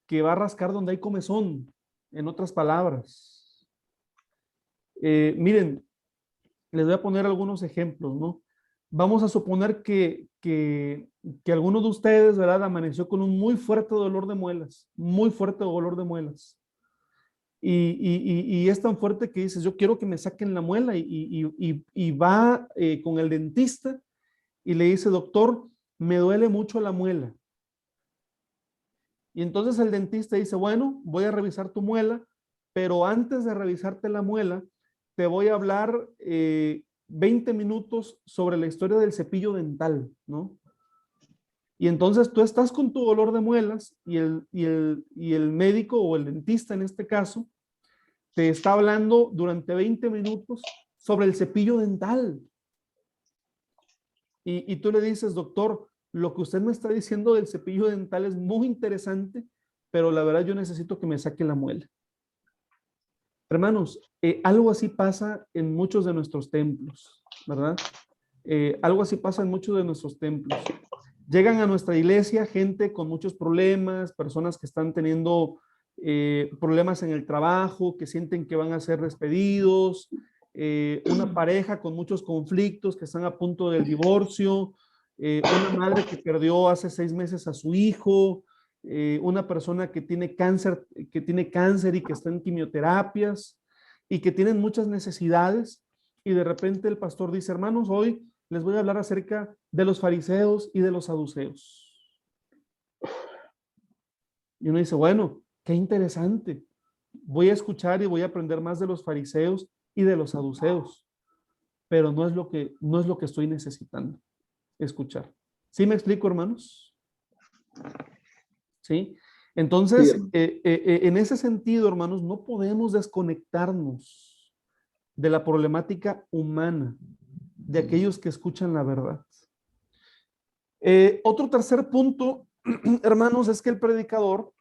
que va a rascar donde hay comezón, en otras palabras. Miren, les voy a poner algunos ejemplos, ¿no? Vamos a suponer que alguno de ustedes, ¿verdad?, amaneció con un muy fuerte dolor de muelas, muy fuerte dolor de muelas. Y es tan fuerte que dices, yo quiero que me saquen la muela y va con el dentista y le dice, doctor, me duele mucho la muela. Y entonces el dentista dice, bueno, voy a revisar tu muela, pero antes de revisarte la muela, te voy a hablar 20 minutos sobre la historia del cepillo dental, ¿no? Y entonces tú estás con tu dolor de muelas y el médico o el dentista en este caso te está hablando durante 20 minutos sobre el cepillo dental. Y tú le dices, doctor, lo que usted me está diciendo del cepillo dental es muy interesante, pero la verdad yo necesito que me saque la muela. Hermanos, algo así pasa en muchos de nuestros templos, ¿verdad? Algo así pasa en muchos de nuestros templos. Llegan a nuestra iglesia gente con muchos problemas, personas que están teniendo problemas en el trabajo, que sienten que van a ser despedidos, una pareja con muchos conflictos, que están a punto del divorcio, una madre que perdió hace 6 meses a su hijo, una persona que tiene cáncer y que está en quimioterapias y que tienen muchas necesidades, y de repente el pastor dice, hermanos, hoy les voy a hablar acerca de los fariseos y de los saduceos. Y uno dice, bueno, qué interesante. Voy a escuchar y voy a aprender más de los fariseos y de los saduceos, pero no es lo que estoy necesitando escuchar. ¿Sí me explico, hermanos? ¿Sí? Entonces, Sí. En ese sentido, hermanos, no podemos desconectarnos de la problemática humana, de aquellos que escuchan la verdad. Otro tercer punto, hermanos, es que el predicador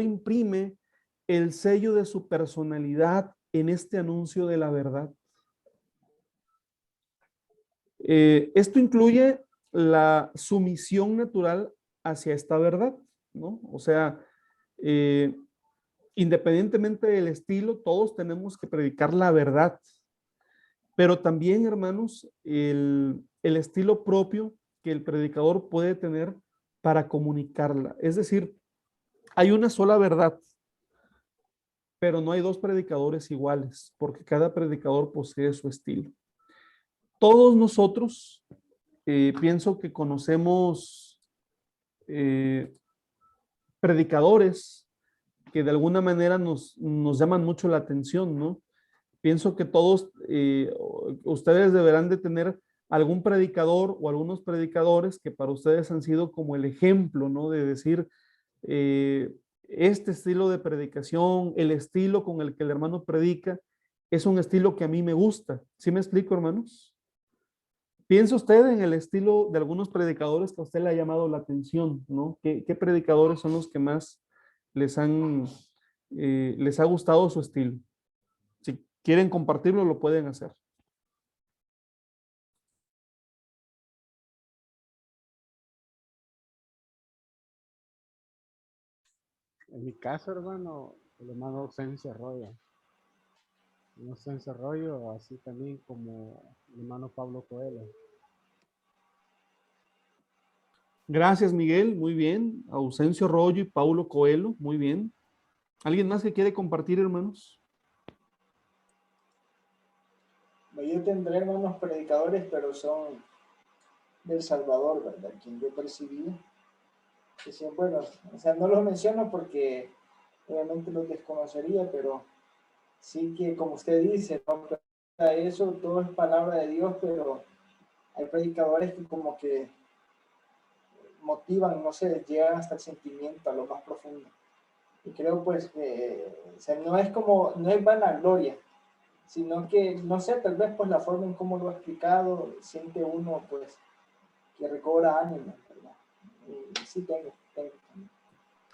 imprime el sello de su personalidad en este anuncio de la verdad. Esto incluye la sumisión natural hacia esta verdad, ¿no? O sea, independientemente del estilo, todos tenemos que predicar la verdad, pero también, hermanos, el estilo propio que el predicador puede tener para comunicarla. Es decir, hay una sola verdad, pero no hay dos predicadores iguales, porque cada predicador posee su estilo. Todos nosotros, pienso que conocemos predicadores que de alguna manera nos llaman mucho la atención, ¿no? Pienso que todos ustedes deberán de tener algún predicador o algunos predicadores que para ustedes han sido como el ejemplo, ¿no? De decir, este estilo de predicación, el estilo con el que el hermano predica, es un estilo que a mí me gusta. ¿Sí me explico, hermanos? ¿Piensa usted en el estilo de algunos predicadores que a usted le ha llamado la atención, ¿no? ¿Qué predicadores son los que más les ha gustado su estilo? Si quieren compartirlo, lo pueden hacer. En mi caso, hermano, el hermano Ausencia Arroyo. Ausencia Arroyo, así también como el hermano Pablo Coelho. Gracias, Miguel. Muy bien. Ausencio Rollo y Paulo Coelho. Muy bien. ¿Alguien más que quiere compartir, hermanos? Yo tendré hermanos predicadores, pero son del Salvador, ¿verdad? Quien yo percibí. Que sí, bueno, o sea, no los menciono porque obviamente los desconocería, pero sí que, como usted dice, ¿no? Eso todo es palabra de Dios, pero hay predicadores que como que motivan, no sé, llegan hasta el sentimiento, a lo más profundo. Y creo pues que o sea, no es como, no es vanagloria, sino que, no sé, tal vez pues la forma en cómo lo ha explicado, siente uno pues que recobra ánimo, ¿verdad? Y sí tengo.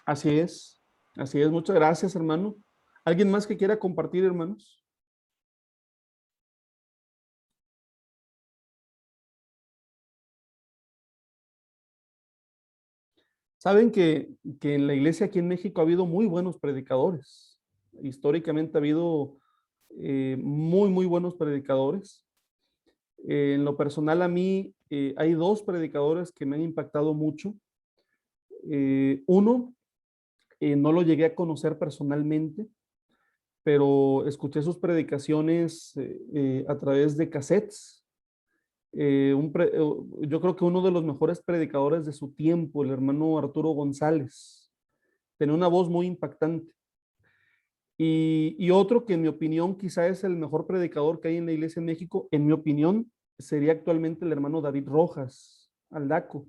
Así es, así es. Muchas gracias, hermano. ¿Alguien más que quiera compartir, hermanos? Saben que en la iglesia aquí en México ha habido muy buenos predicadores. Históricamente ha habido muy buenos predicadores. En lo personal a mí hay dos predicadores que me han impactado mucho. Uno, no lo llegué a conocer personalmente, pero escuché sus predicaciones a través de cassettes. Yo creo que uno de los mejores predicadores de su tiempo, el hermano Arturo González, tenía una voz muy impactante. Y otro que en mi opinión quizá es el mejor predicador que hay en la iglesia en México, en mi opinión, sería actualmente el hermano David Rojas, Aldaco.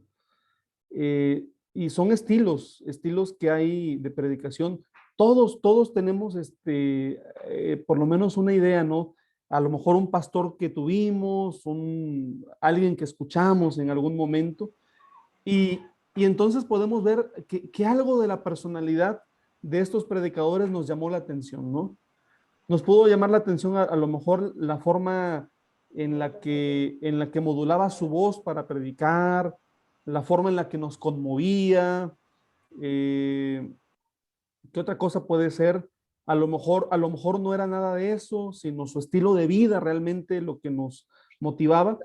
Y son estilos que hay de predicación. Todos tenemos por lo menos una idea, ¿no? A lo mejor un pastor que tuvimos, alguien que escuchamos en algún momento, y entonces podemos ver que algo de la personalidad de estos predicadores nos llamó la atención, ¿no? Nos pudo llamar la atención a lo mejor la forma en la que modulaba su voz para predicar, la forma en la que nos conmovía. ¿Qué otra cosa puede ser? A lo mejor no era nada de eso, sino su estilo de vida realmente lo que nos motivaba,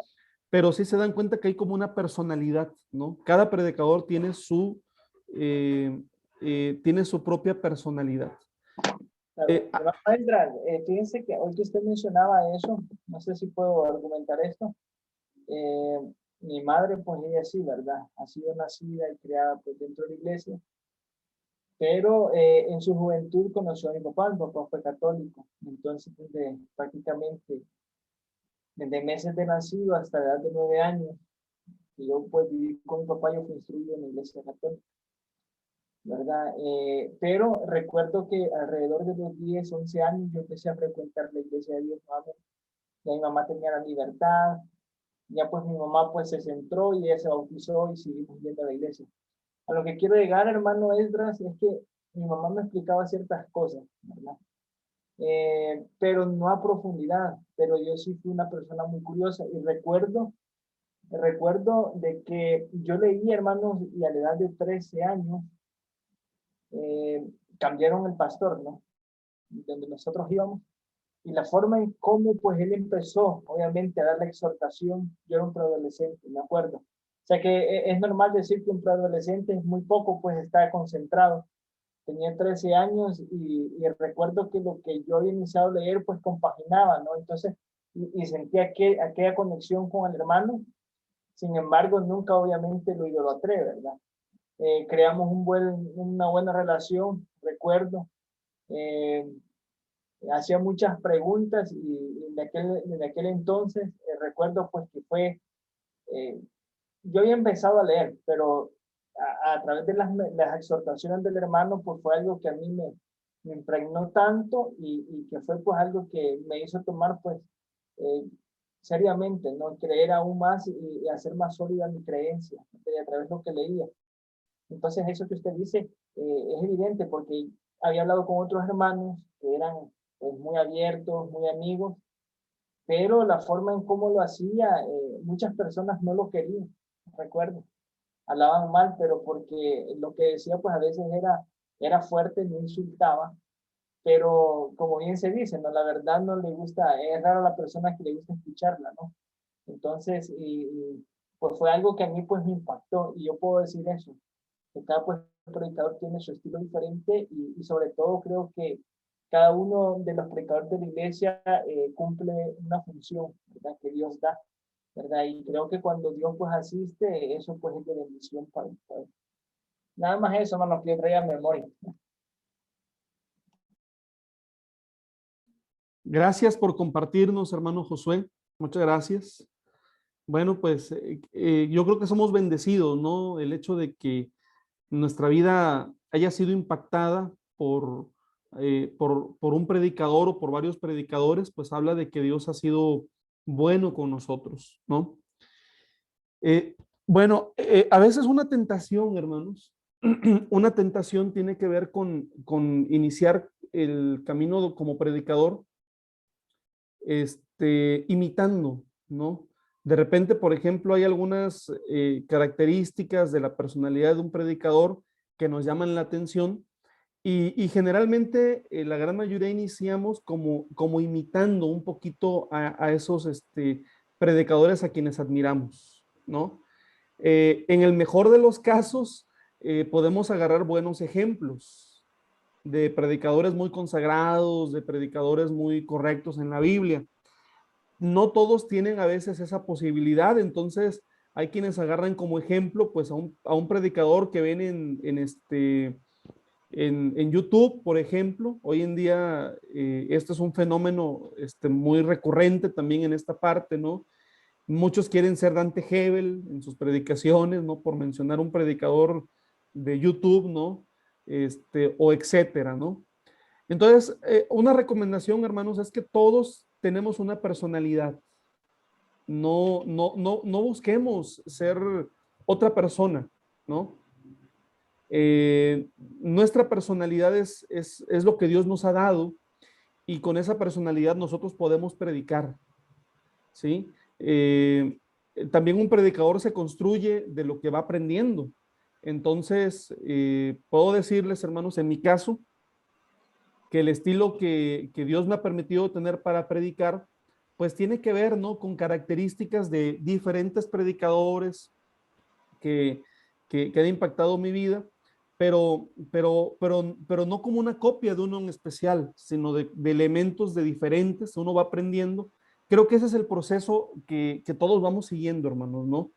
pero sí se dan cuenta que hay como una personalidad, ¿no? Cada predicador eh, tiene su propia personalidad. Claro. Hermano Esdras, fíjense que hoy que usted mencionaba eso, no sé si puedo argumentar esto. Eh, Mi madre, pues ella sí, ¿verdad? Ha sido nacida y criada pues, dentro de la iglesia, pero en su juventud conoció a mi papá fue católico, entonces prácticamente desde meses de nacido hasta la edad de 9 años, que yo pues viví con mi papá, yo fui instruido en la iglesia católica, ¿verdad? Pero recuerdo que alrededor de los 10, 11 años yo empecé a frecuentar la iglesia de Dios nuevamente. Ya mi mamá tenía la libertad, ya pues mi mamá pues se centró y ella se bautizó y seguimos yendo a la iglesia. A lo que quiero llegar, hermano Esdras, es que mi mamá me explicaba ciertas cosas, ¿verdad? Pero no a profundidad, pero yo sí fui una persona muy curiosa y recuerdo de que yo leí, hermanos, y a la edad de 13 años, eh, cambiaron el pastor, ¿no? Donde nosotros íbamos, y la forma en cómo pues él empezó, obviamente, a dar la exhortación, yo era un preadolescente, me acuerdo. O sea que es normal decir que un preadolescente es muy poco, pues está concentrado. Tenía 13 años y recuerdo que lo que yo había iniciado a leer, pues compaginaba, ¿no? Entonces, y sentía aquella conexión con el hermano, sin embargo, nunca obviamente lo idolatré, ¿verdad? Creamos una buena relación, recuerdo. Eh, Hacía muchas preguntas y en aquel entonces recuerdo pues que eh, yo había empezado a leer, pero a través de las exhortaciones del hermano pues fue algo que a mí me impregnó tanto y que fue pues algo que me hizo tomar pues eh, seriamente, ¿no? Creer aún más y hacer más sólida mi creencia a través de lo que leía. Entonces eso que usted dice es evidente porque había hablado con otros hermanos que eran pues, muy abiertos, muy amigos, pero la forma en cómo lo hacía, muchas personas no lo querían, recuerdo. Hablaban mal, pero porque lo que decía pues a veces era fuerte, no insultaba, pero como bien se dice, ¿no? La verdad no le gusta, es raro la persona que le gusta escucharla, ¿no? Entonces, pues fue algo que a mí pues me impactó y yo puedo decir eso, que cada pues predicador tiene su estilo diferente y sobre todo creo que cada uno de los predicadores de la iglesia cumple una función, ¿verdad? Que Dios da, ¿verdad? Y creo que cuando Dios pues asiste, eso pues es de bendición para el pueblo. Nada más eso, hermano, que yo traía a memoria. Gracias por compartirnos, hermano Josué. Muchas gracias. Bueno, pues yo creo que somos bendecidos, ¿no? El hecho de que nuestra vida haya sido impactada por un predicador o por varios predicadores, pues habla de que Dios ha sido bueno con nosotros, ¿no? Bueno, a veces una tentación, hermanos, una tentación tiene que ver con iniciar el camino como predicador, imitando, ¿no? De repente, por ejemplo, hay algunas características de la personalidad de un predicador que nos llaman la atención y generalmente la gran mayoría iniciamos como imitando un poquito a esos predicadores a quienes admiramos, ¿no? En el mejor de los casos, podemos agarrar buenos ejemplos de predicadores muy consagrados, de predicadores muy correctos en la Biblia. No todos tienen a veces esa posibilidad, entonces hay quienes agarran como ejemplo pues a un predicador que ven en YouTube, por ejemplo. Hoy en día esto es un fenómeno muy recurrente también en esta parte, ¿no? Muchos quieren ser Dante Hebel en sus predicaciones, ¿no? Por mencionar un predicador de YouTube, ¿no? O etcétera, ¿no? Entonces, una recomendación, hermanos, es que todos tenemos una personalidad. No busquemos ser otra persona, ¿no? Nuestra personalidad es lo que Dios nos ha dado y con esa personalidad nosotros podemos predicar, ¿sí? También un predicador se construye de lo que va aprendiendo. Entonces, puedo decirles, hermanos, en mi caso, que el estilo que Dios me ha permitido tener para predicar, pues tiene que ver, ¿no? Con características de diferentes predicadores que han impactado mi vida, pero no como una copia de uno en especial, sino de elementos de diferentes, uno va aprendiendo. Creo que ese es el proceso que todos vamos siguiendo, hermanos, ¿no?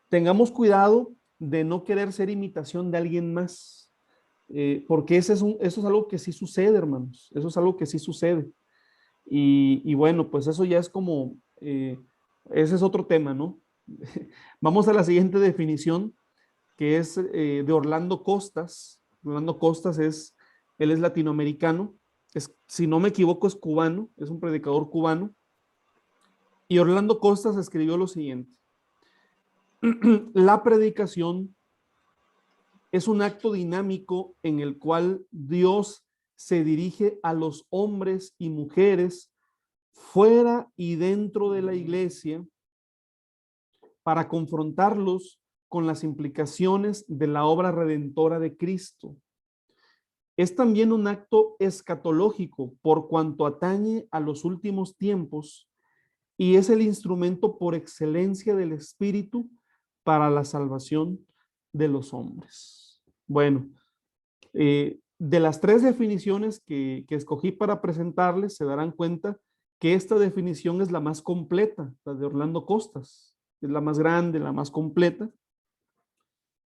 Tengamos cuidado de no querer ser imitación de alguien más, porque eso es algo que sí sucede, hermanos, eso es algo que sí sucede. Y bueno, pues eso ya es como, ese es otro tema, ¿no? Vamos a la siguiente definición, que es de Orlando Costas. Orlando Costas él es latinoamericano, si no me equivoco es cubano, es un predicador cubano. Y Orlando Costas escribió lo siguiente: la predicación es un acto dinámico en el cual Dios se dirige a los hombres y mujeres fuera y dentro de la iglesia para confrontarlos con las implicaciones de la obra redentora de Cristo. Es también un acto escatológico por cuanto atañe a los últimos tiempos y es el instrumento por excelencia del Espíritu para la salvación de los hombres. Bueno, de las tres definiciones que escogí para presentarles, se darán cuenta que esta definición es la más completa, la de Orlando Costas. Es la más grande, la más completa.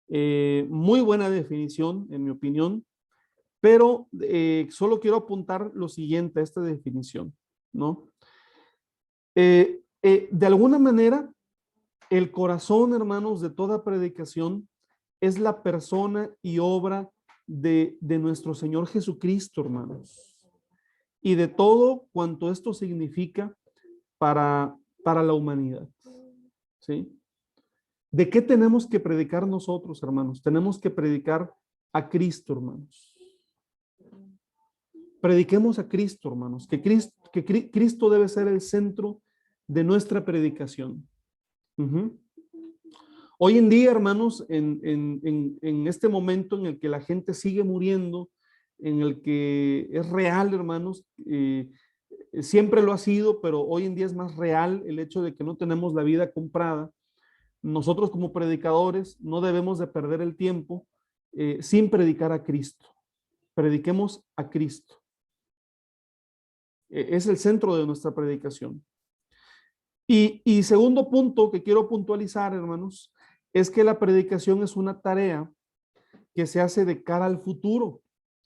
Muy buena definición, en mi opinión, pero solo quiero apuntar lo siguiente a esta definición, ¿no? De alguna manera, el corazón, hermanos, de toda predicación es la persona y obra de nuestro Señor Jesucristo, hermanos, y de todo cuanto esto significa para la humanidad, ¿sí? ¿De qué tenemos que predicar nosotros, hermanos? Tenemos que predicar a Cristo, hermanos. Prediquemos a Cristo, hermanos, que Cristo debe ser el centro de nuestra predicación. Hoy en día, hermanos, en este momento en el que la gente sigue muriendo, en el que es real, hermanos, siempre lo ha sido, pero hoy en día es más real el hecho de que no tenemos la vida comprada. Nosotros como predicadores no debemos de perder el tiempo sin predicar a Cristo. Prediquemos a Cristo. Es el centro de nuestra predicación. Y segundo punto que quiero puntualizar, hermanos, es que la predicación es una tarea que se hace de cara al futuro.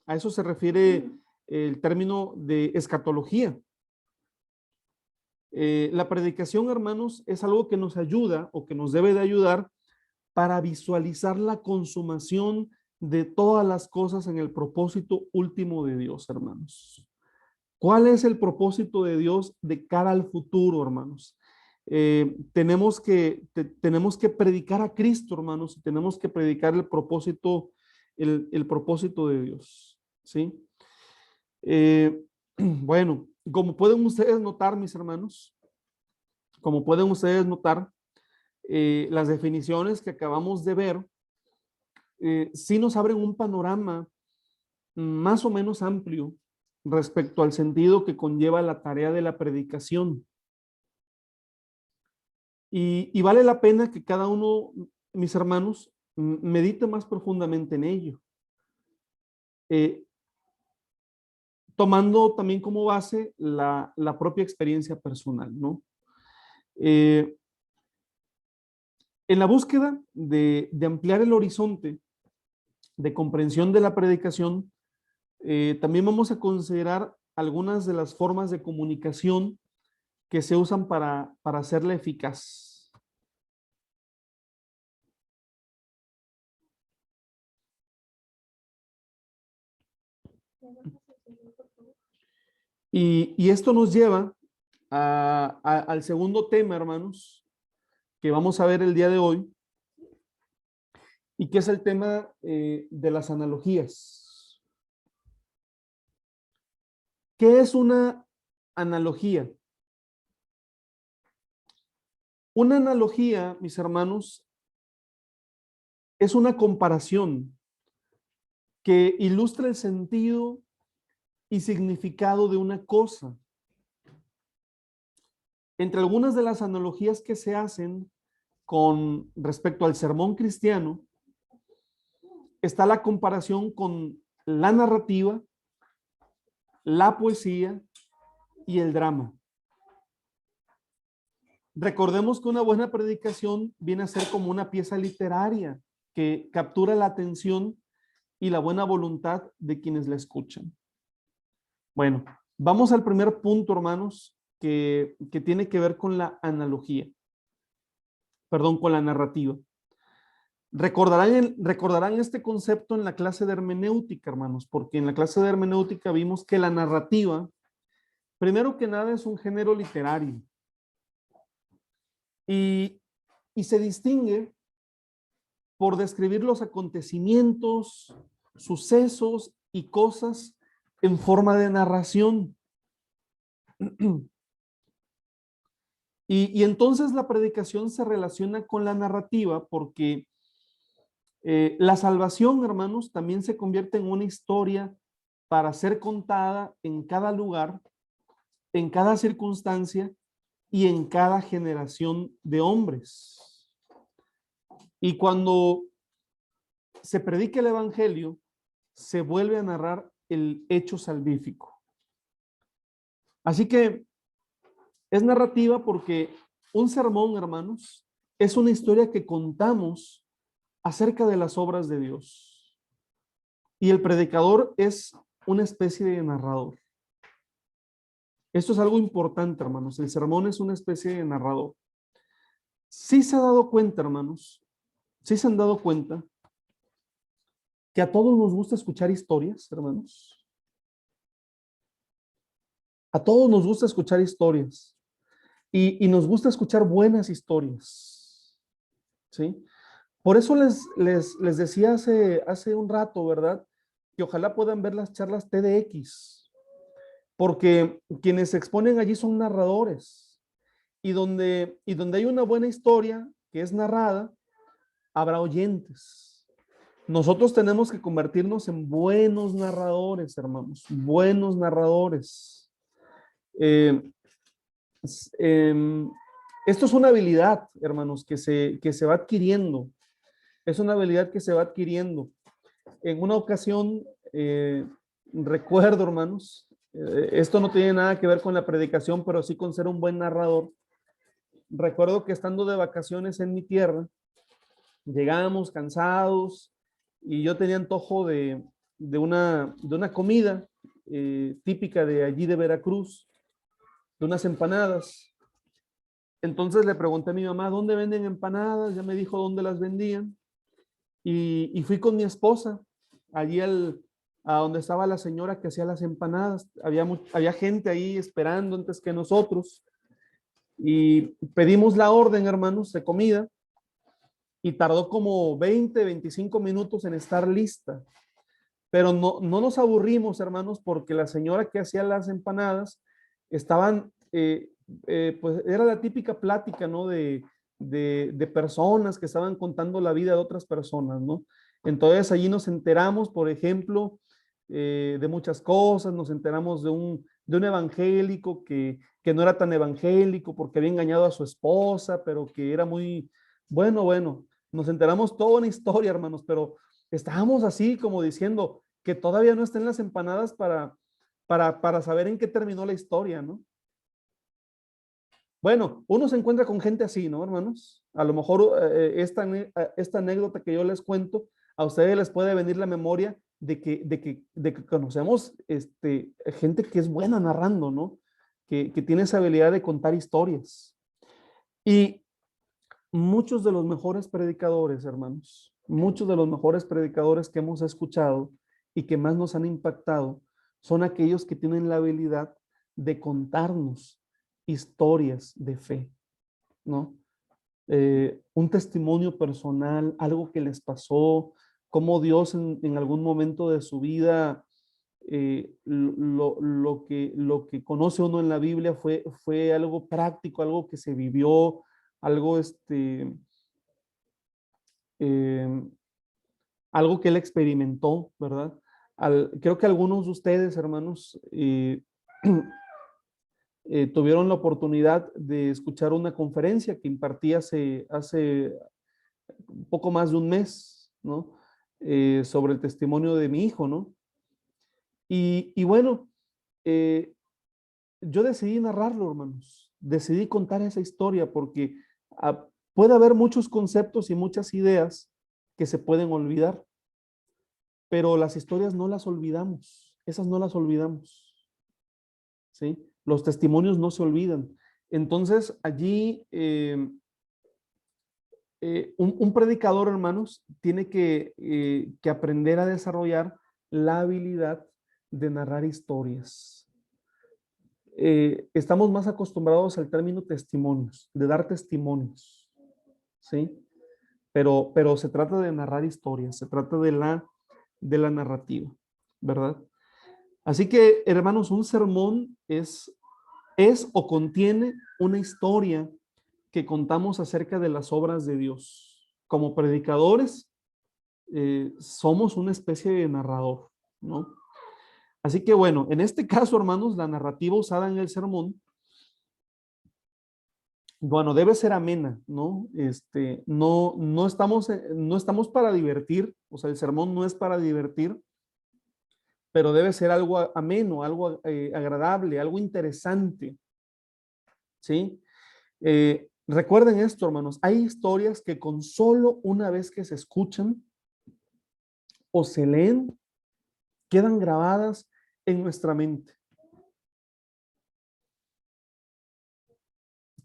A eso se refiere el término de escatología. La predicación, hermanos, es algo que nos ayuda o que nos debe de ayudar para visualizar la consumación de todas las cosas en el propósito último de Dios, hermanos. ¿Cuál es el propósito de Dios de cara al futuro, hermanos? Tenemos que predicar a Cristo, hermanos, y tenemos que predicar el propósito de Dios, ¿sí? Bueno, como pueden ustedes notar, mis hermanos, como pueden ustedes notar, las definiciones que acabamos de ver sí nos abren un panorama más o menos amplio respecto al sentido que conlleva la tarea de la predicación. Y vale la pena que cada uno, mis hermanos, medite más profundamente en ello. Tomando también como base la propia experiencia personal, ¿no? En la búsqueda de ampliar el horizonte de comprensión de la predicación, también vamos a considerar algunas de las formas de comunicación que se usan para hacerla eficaz. Y esto nos lleva al segundo tema, hermanos, que vamos a ver el día de hoy, y que es el tema de las analogías. ¿Qué es una analogía? Una analogía, mis hermanos, es una comparación que ilustra el sentido y significado de una cosa. Entre algunas de las analogías que se hacen con respecto al sermón cristiano, está la comparación con la narrativa, la poesía y el drama. Recordemos que una buena predicación viene a ser como una pieza literaria que captura la atención y la buena voluntad de quienes la escuchan. Bueno, vamos al primer punto, hermanos, que tiene que ver con la analogía. Perdón, con la narrativa. Recordarán este concepto en la clase de hermenéutica, hermanos, porque en la clase de hermenéutica vimos que la narrativa, primero que nada, es un género literario. Y se distingue por describir los acontecimientos, sucesos y cosas en forma de narración. Y entonces la predicación se relaciona con la narrativa porque la salvación, hermanos, también se convierte en una historia para ser contada en cada lugar, en cada circunstancia y en cada generación de hombres. Y cuando se predica el evangelio, se vuelve a narrar el hecho salvífico. Así que es narrativa porque un sermón, hermanos, es una historia que contamos acerca de las obras de Dios. Y el predicador es una especie de narrador. Esto es algo importante, hermanos. El sermón es una especie de narrador. Sí se ha dado cuenta, hermanos, sí se han dado cuenta que a todos nos gusta escuchar historias, hermanos. A todos nos gusta escuchar historias. Y nos gusta escuchar buenas historias. ¿Sí? Por eso les decía hace un rato, ¿verdad? Que ojalá puedan ver las charlas TDX. Porque quienes se exponen allí son narradores. Y donde hay una buena historia que es narrada, habrá oyentes. Nosotros tenemos que convertirnos en buenos narradores, hermanos. Buenos narradores. Esto es una habilidad, hermanos, que se va adquiriendo. Es una habilidad que se va adquiriendo. en una ocasión, recuerdo, hermanos, esto no tiene nada que ver con la predicación, pero sí con ser un buen narrador. Recuerdo que estando de vacaciones en mi tierra, llegábamos cansados y yo tenía antojo de una comida típica de allí de Veracruz, de unas empanadas. Entonces le pregunté a mi mamá, ¿dónde venden empanadas? Ya me dijo dónde las vendían. Y fui con mi esposa allí a donde estaba la señora que hacía las empanadas. Había gente ahí esperando antes que nosotros. Y pedimos la orden, hermanos, de comida. Y tardó como 20, 25 minutos en estar lista. Pero no nos aburrimos, hermanos, porque la señora que hacía las empanadas estaban, pues era la típica plática, ¿no? De personas que estaban contando la vida de otras personas, ¿no? Entonces allí nos enteramos, por ejemplo, de muchas cosas, nos enteramos de un evangélico que no era tan evangélico porque había engañado a su esposa, pero que era muy, bueno, nos enteramos toda una historia, hermanos, pero estábamos así como diciendo que todavía no estén las empanadas para saber en qué terminó la historia, ¿no? Bueno, uno se encuentra con gente así, ¿no, hermanos? A lo mejor esta anécdota que yo les cuento, a ustedes les puede venir la memoria de que conocemos gente que es buena narrando, ¿no? Que tiene esa habilidad de contar historias. Y muchos de los mejores predicadores, hermanos, muchos de los mejores predicadores que hemos escuchado y que más nos han impactado son aquellos que tienen la habilidad de contarnos historias de fe, ¿no? Un testimonio personal, algo que les pasó, cómo Dios en algún momento de su vida, lo que conoce uno en la Biblia fue algo práctico, algo que se vivió, algo algo que él experimentó, ¿verdad? Creo que algunos de ustedes, hermanos, tuvieron la oportunidad de escuchar una conferencia que impartí hace un poco más de un mes, ¿no? Sobre el testimonio de mi hijo, ¿no? Y bueno, yo decidí narrarlo, hermanos. Decidí contar esa historia porque puede haber muchos conceptos y muchas ideas que se pueden olvidar, pero las historias no las olvidamos. Esas no las olvidamos, ¿sí? Los testimonios no se olvidan. Entonces, allí un predicador, hermanos, tiene que aprender a desarrollar la habilidad de narrar historias. Estamos más acostumbrados al término testimonios, de dar testimonios, ¿sí? Pero se trata de narrar historias, se trata de la narrativa, ¿verdad? Así que, hermanos, un sermón es o contiene una historia que contamos acerca de las obras de Dios. Como predicadores, somos una especie de narrador, ¿no? Así que bueno, en este caso, hermanos, la narrativa usada en el sermón, bueno, debe ser amena, ¿no? No estamos para divertir, o sea, el sermón no es para divertir, pero debe ser algo ameno, algo agradable, algo interesante, ¿sí? Recuerden esto, hermanos, hay historias que con solo una vez que se escuchan o se leen, quedan grabadas en nuestra mente.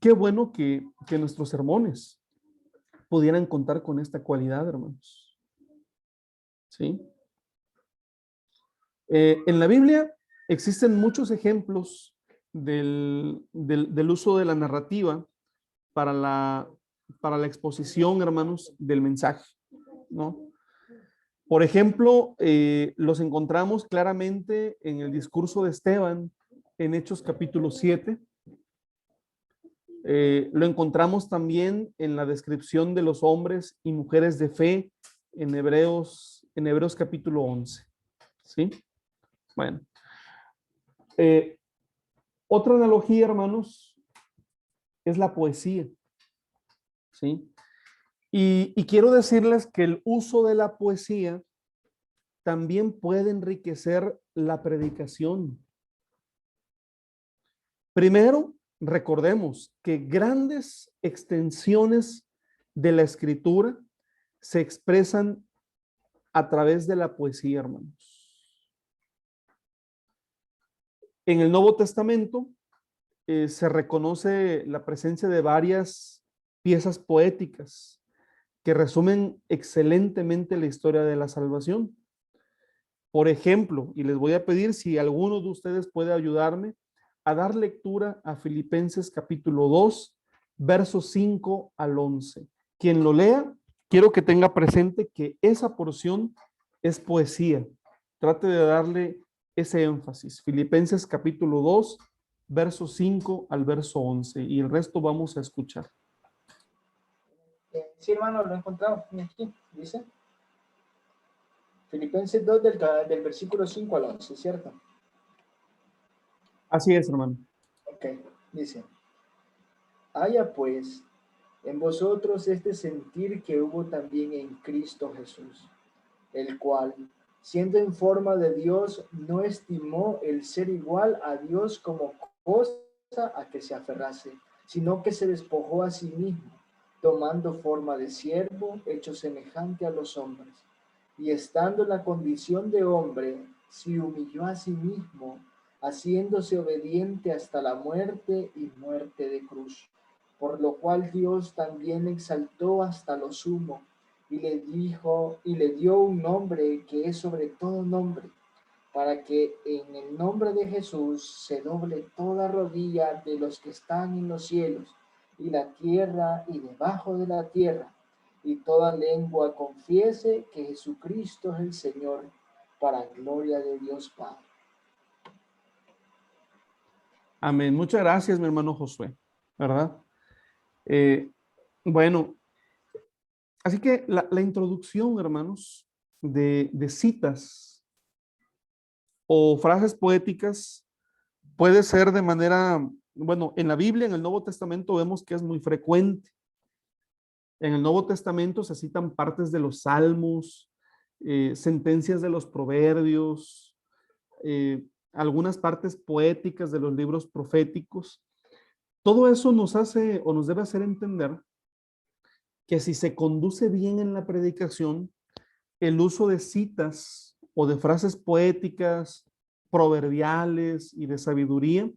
Qué bueno que nuestros sermones pudieran contar con esta cualidad, hermanos. ¿Sí? En la Biblia existen muchos ejemplos del uso de la narrativa para la exposición, hermanos, del mensaje, ¿no? Por ejemplo, los encontramos claramente en el discurso de Esteban en Hechos capítulo 7. Lo encontramos también en la descripción de los hombres y mujeres de fe en Hebreos capítulo 11. ¿Sí? Bueno. Otra analogía, hermanos, es la poesía. ¿Sí? Y quiero decirles que el uso de la poesía también puede enriquecer la predicación. Primero, recordemos que grandes extensiones de la escritura se expresan a través de la poesía, hermanos. En el Nuevo Testamento se reconoce la presencia de varias piezas poéticas que resumen excelentemente la historia de la salvación. Por ejemplo, y les voy a pedir si alguno de ustedes puede ayudarme a dar lectura a Filipenses capítulo 2, versos 5 al 11. Quien lo lea, quiero que tenga presente que esa porción es poesía. Trate de darle ese énfasis. Filipenses capítulo 2, verso 5 al verso 11. Y el resto vamos a escuchar. Sí, hermano, lo he encontrado aquí. Dice Filipenses 2 del versículo 5 al 11, ¿cierto? Así es, hermano. Ok, dice: haya pues en vosotros este sentir que hubo también en Cristo Jesús, el cual, siendo en forma de Dios, no estimó el ser igual a Dios como cosa a que se aferrase, sino que se despojó a sí mismo, tomando forma de siervo, hecho semejante a los hombres, y estando en la condición de hombre, se humilló a sí mismo, haciéndose obediente hasta la muerte y muerte de cruz. Por lo cual Dios también le exaltó hasta lo sumo, y le dio un nombre que es sobre todo nombre, para que en el nombre de Jesús se doble toda rodilla de los que están en los cielos y la tierra y debajo de la tierra, y toda lengua confiese que Jesucristo es el Señor, para gloria de Dios Padre. Amén. Muchas gracias, mi hermano Josué, ¿verdad? Bueno, así que la introducción, hermanos, de citas o frases poéticas puede ser de manera, bueno, en la Biblia, en el Nuevo Testamento vemos que es muy frecuente. En el Nuevo Testamento se citan partes de los Salmos, sentencias de los Proverbios, algunas partes poéticas de los libros proféticos. Todo eso nos hace o nos debe hacer entender que si se conduce bien en la predicación, el uso de citas o de frases poéticas, proverbiales y de sabiduría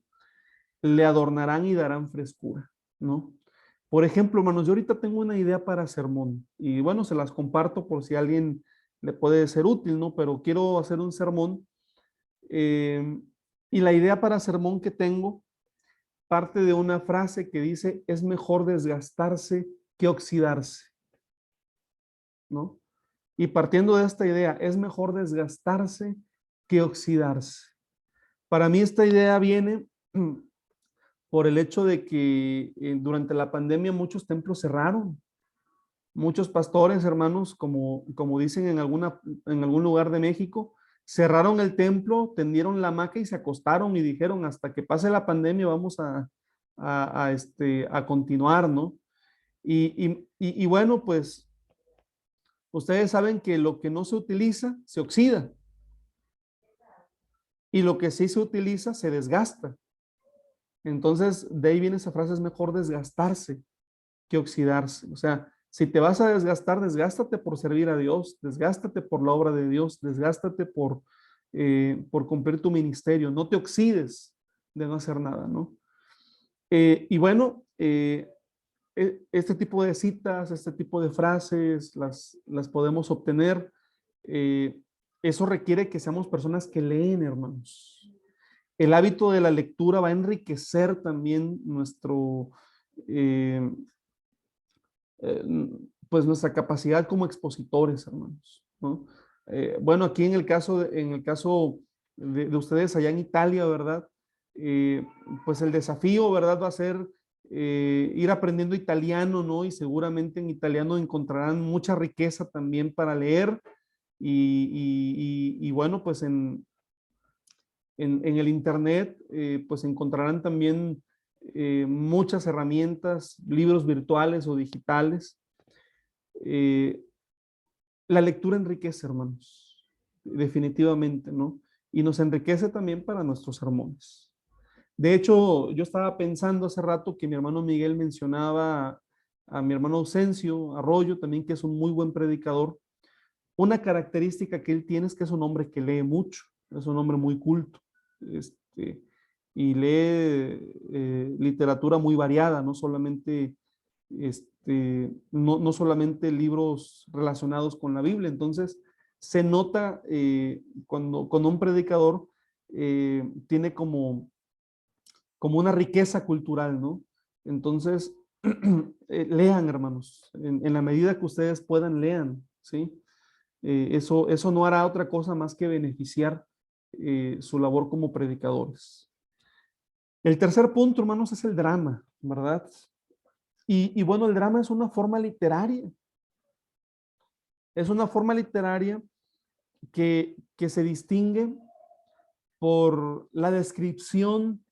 le adornarán y darán frescura, ¿no? Por ejemplo, hermanos, yo ahorita tengo una idea para sermón y bueno, se las comparto por si a alguien le puede ser útil, ¿no? Pero quiero hacer un sermón y la idea para sermón que tengo parte de una frase que dice: es mejor desgastarse que oxidarse, ¿no? Y partiendo de esta idea, es mejor desgastarse que oxidarse. Para mí esta idea viene por el hecho de que durante la pandemia muchos templos cerraron. Muchos pastores, hermanos, como dicen en algún lugar de México, cerraron el templo, tendieron la hamaca y se acostaron y dijeron: hasta que pase la pandemia vamos a continuar, ¿no? Y bueno, pues ustedes saben que lo que no se utiliza se oxida y lo que sí se utiliza se desgasta. Entonces, de ahí viene esa frase: es mejor desgastarse que oxidarse. O sea, si te vas a desgastar, desgástate por servir a Dios, desgástate por la obra de Dios, desgástate por cumplir tu ministerio. No te oxides de no hacer nada, ¿no? Y bueno, este tipo de citas, este tipo de frases, las podemos obtener. Eso requiere que seamos personas que leen, hermanos. El hábito de la lectura va a enriquecer también pues nuestra capacidad como expositores, hermanos, ¿no? Bueno, aquí en el caso de ustedes allá en Italia, ¿verdad? Pues el desafío, ¿verdad? Va a ser ir aprendiendo italiano, ¿no? Y seguramente en italiano encontrarán mucha riqueza también para leer y bueno, pues en el internet, pues encontrarán también muchas herramientas, libros virtuales o digitales. La lectura enriquece, hermanos. definitivamente, ¿no? Y nos enriquece también para nuestros sermones. De hecho, yo estaba pensando hace rato que mi hermano Miguel mencionaba a mi hermano Ausencio Arroyo, también que es un muy buen predicador. Una característica que él tiene es que es un hombre que lee mucho, es un hombre muy culto, y lee literatura muy variada, no solamente, no solamente libros relacionados con la Biblia. Entonces, se nota cuando un predicador tiene como una riqueza cultural, ¿no? Entonces, lean, hermanos, en la medida que ustedes puedan, lean, ¿sí? Eso no hará otra cosa más que beneficiar su labor como predicadores. El tercer punto, hermanos, es el drama, ¿verdad? Y bueno, el drama es una forma literaria. Es una forma literaria que se distingue por la descripción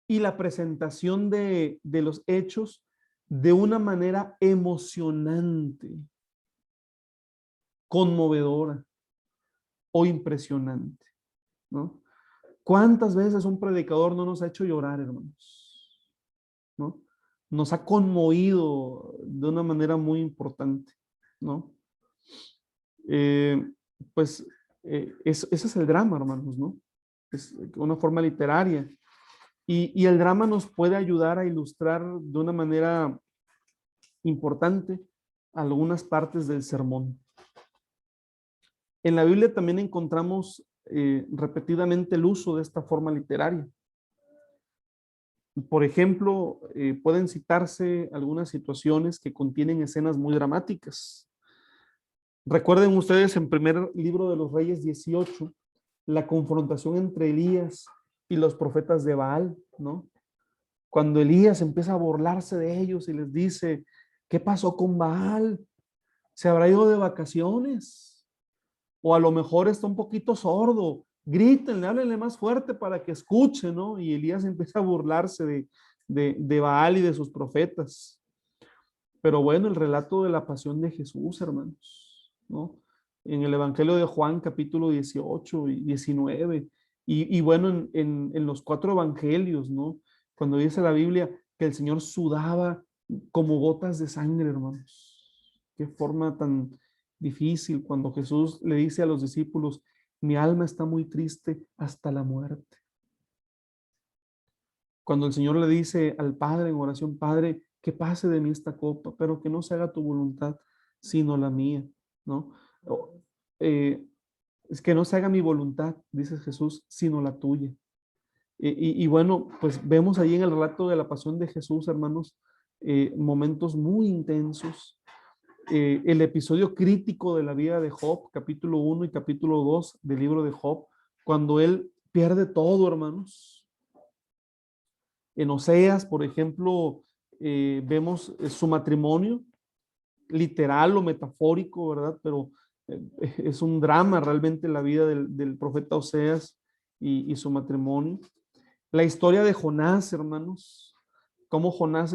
y la presentación de los hechos de una manera emocionante, conmovedora o impresionante, ¿no? ¿Cuántas veces un predicador no nos ha hecho llorar, hermanos? ¿No? Nos ha conmovido de una manera muy importante, ¿no? Pues ese es el drama, hermanos, ¿no? Es una forma literaria. Y el drama nos puede ayudar a ilustrar de una manera importante algunas partes del sermón. En la Biblia también encontramos repetidamente el uso de esta forma literaria. Por ejemplo, pueden citarse algunas situaciones que contienen escenas muy dramáticas. Recuerden ustedes en primer libro de los Reyes 18, la confrontación entre Elías y los profetas de Baal, ¿no? Cuando Elías empieza a burlarse de ellos y les dice, ¿qué pasó con Baal? ¿Se habrá ido de vacaciones? O a lo mejor está un poquito sordo. Grítenle, háblenle más fuerte para que escuche, ¿no? Y Elías empieza a burlarse de Baal y de sus profetas. Pero bueno, el relato de la pasión de Jesús, hermanos, ¿no? En el Evangelio de Juan, capítulo 18 y 19, y bueno, en los 4 evangelios, ¿no? Cuando dice la Biblia que el Señor sudaba como gotas de sangre, hermanos. Qué forma tan difícil cuando Jesús le dice a los discípulos, mi alma está muy triste hasta la muerte. Cuando el Señor le dice al Padre en oración, Padre, que pase de mí esta copa, pero que no se haga tu voluntad, sino la mía, ¿no? Es que no se haga mi voluntad, dice Jesús, sino la tuya. Y bueno, pues vemos ahí en el relato de la pasión de Jesús, hermanos, momentos muy intensos. El episodio crítico de la vida de Job, capítulo 1 y capítulo 2 del libro de Job, cuando él pierde todo, hermanos. En Oseas, por ejemplo, vemos su matrimonio, literal o metafórico, ¿verdad? Pero es un drama realmente la vida del profeta Oseas y su matrimonio. La historia de Jonás, hermanos, cómo Jonás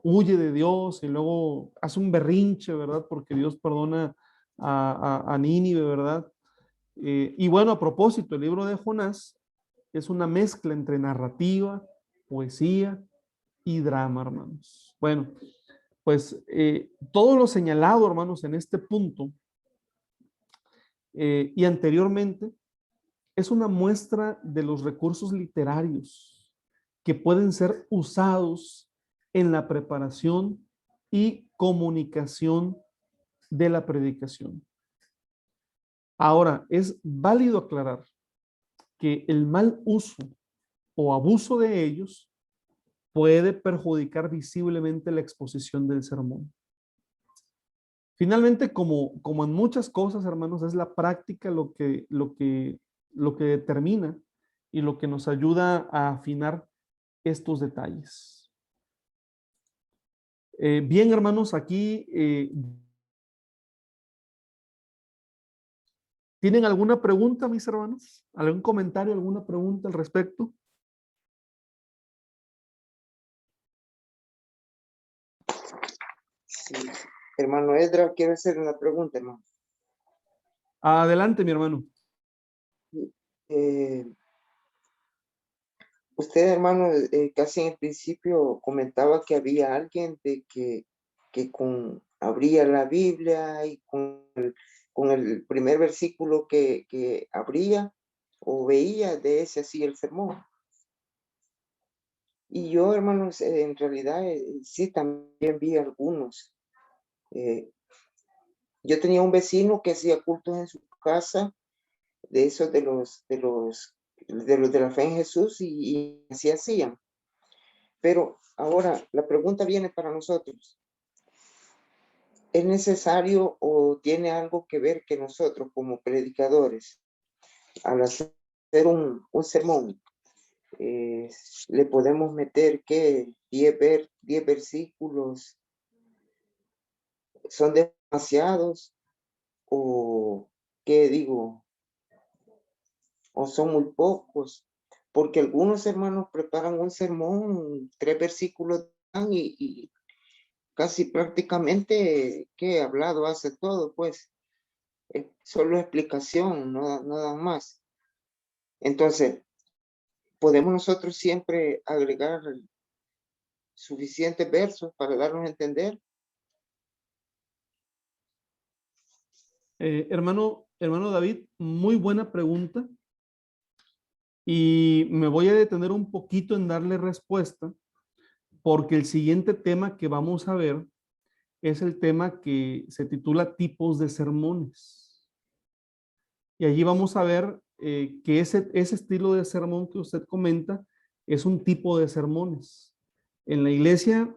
huye de Dios y luego hace un berrinche, ¿verdad? Porque Dios perdona a Nínive, ¿verdad? Y bueno, a propósito, el libro de Jonás es una mezcla entre narrativa, poesía y drama, hermanos. Bueno, pues todo lo señalado, hermanos, en este punto y anteriormente es una muestra de los recursos literarios que pueden ser usados en la preparación y comunicación de la predicación. Ahora, es válido aclarar que el mal uso o abuso de ellos puede perjudicar visiblemente la exposición del sermón. Finalmente, como en muchas cosas, hermanos, es la práctica lo que determina y lo que nos ayuda a afinar estos detalles. Bien, hermanos, aquí ¿tienen alguna pregunta, mis hermanos? ¿Algún comentario, alguna pregunta al respecto? Sí. Hermano Edra, quiero hacer una pregunta, hermano. Adelante, mi hermano. Eh, usted, hermano, casi en el principio comentaba que había alguien de que abría la Biblia y con el primer versículo que abría o veía, de ese así el sermón. Y yo, hermanos, en realidad sí también vi algunos. Yo tenía un vecino que hacía cultos en su casa, de esos de la fe en Jesús, y así hacían. Pero ahora la pregunta viene para nosotros. ¿Es necesario o tiene algo que ver que nosotros como predicadores, al hacer un sermón, le podemos meter que 10 versículos son demasiados, o qué digo, o son muy pocos? Porque algunos hermanos preparan un sermón, 3 versículos dan y casi prácticamente que he hablado hace todo, pues solo explicación, no dan más. Entonces, podemos nosotros siempre agregar suficientes versos para darnos a entender. Hermano David, muy buena pregunta. Y me voy a detener un poquito en darle respuesta, porque el siguiente tema que vamos a ver es el tema que se titula tipos de sermones. Y allí vamos a ver que ese estilo de sermón que usted comenta es un tipo de sermones. En la iglesia,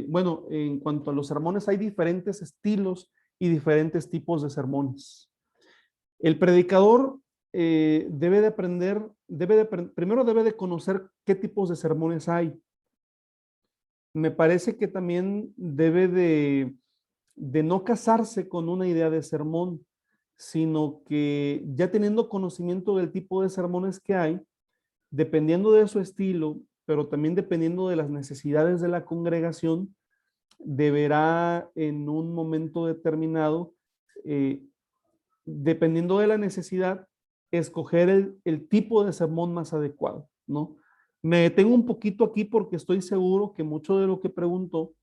bueno, en cuanto a los sermones, hay diferentes estilos y diferentes tipos de sermones. El predicador debe de aprender, primero debe de conocer qué tipos de sermones hay. Me parece que también debe de no casarse con una idea de sermón, sino que ya teniendo conocimiento del tipo de sermones que hay, dependiendo de su estilo, pero también dependiendo de las necesidades de la congregación, deberá en un momento determinado, dependiendo de la necesidad, escoger el tipo de sermón más adecuado, ¿no? Me detengo un poquito aquí porque estoy seguro que mucho de lo que preguntó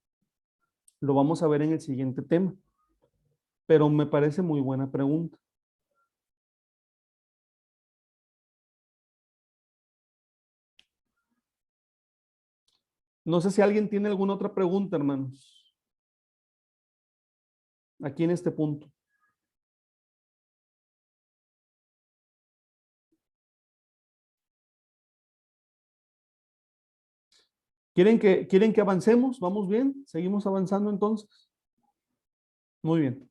lo vamos a ver en el siguiente tema, pero me parece muy buena pregunta. No sé si alguien tiene alguna otra pregunta, hermanos, aquí en este punto. ¿Quieren que avancemos? ¿Vamos bien? ¿Seguimos avanzando entonces? Muy bien.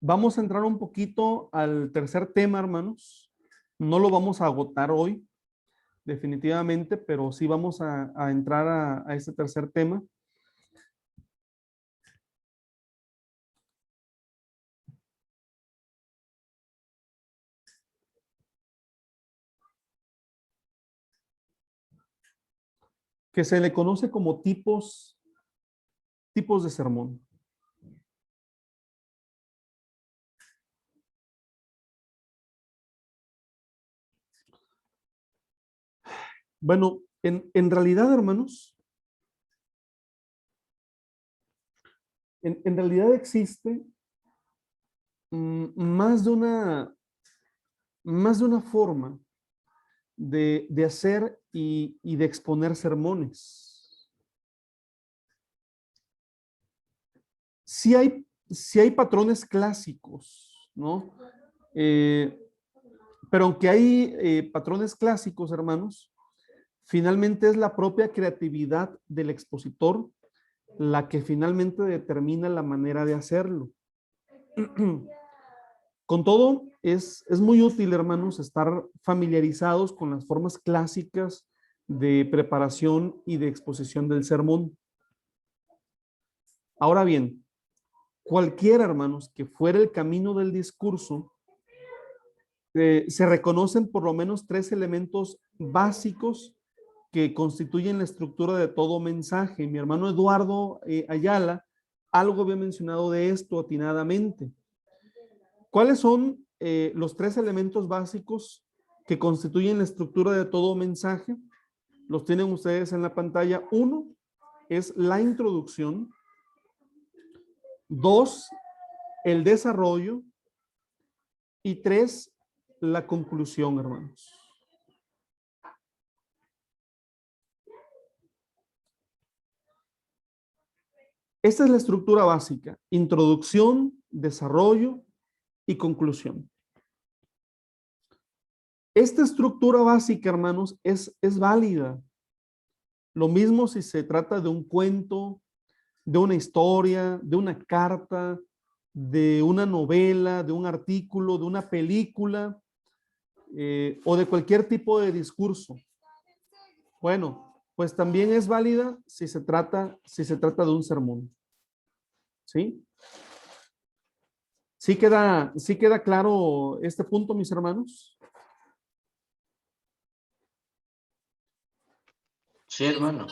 Vamos a entrar un poquito al tercer tema, hermanos. No lo vamos a agotar hoy, definitivamente, pero sí vamos a entrar a este tercer tema. Que se le conoce como tipos de sermón. Bueno, en realidad, hermanos, en realidad existe más de una forma de hacer y de exponer sermones. Sí hay patrones clásicos, ¿no? Pero aunque hay patrones clásicos, hermanos, finalmente es la propia creatividad del expositor la que finalmente determina la manera de hacerlo. Con todo, es muy útil, hermanos, estar familiarizados con las formas clásicas de preparación y de exposición del sermón. Ahora bien, cualquiera, hermanos, que fuera el camino del discurso, se reconocen por lo menos 3 elementos básicos que constituyen la estructura de todo mensaje. Mi hermano Eduardo Ayala algo había mencionado de esto atinadamente. ¿Cuáles son los 3 elementos básicos que constituyen la estructura de todo mensaje? Los tienen ustedes en la pantalla. 1 es la introducción. 2, el desarrollo. Y 3, la conclusión, hermanos. Esta es la estructura básica: introducción, desarrollo y conclusión. Esta estructura básica, hermanos, es válida. Lo mismo si se trata de un cuento, de una historia, de una carta, de una novela, de un artículo, de una película, o de cualquier tipo de discurso. Bueno, pues también es válida si se trata de un sermón. ¿Sí? ¿Sí queda claro este punto, mis hermanos? Sí, hermano.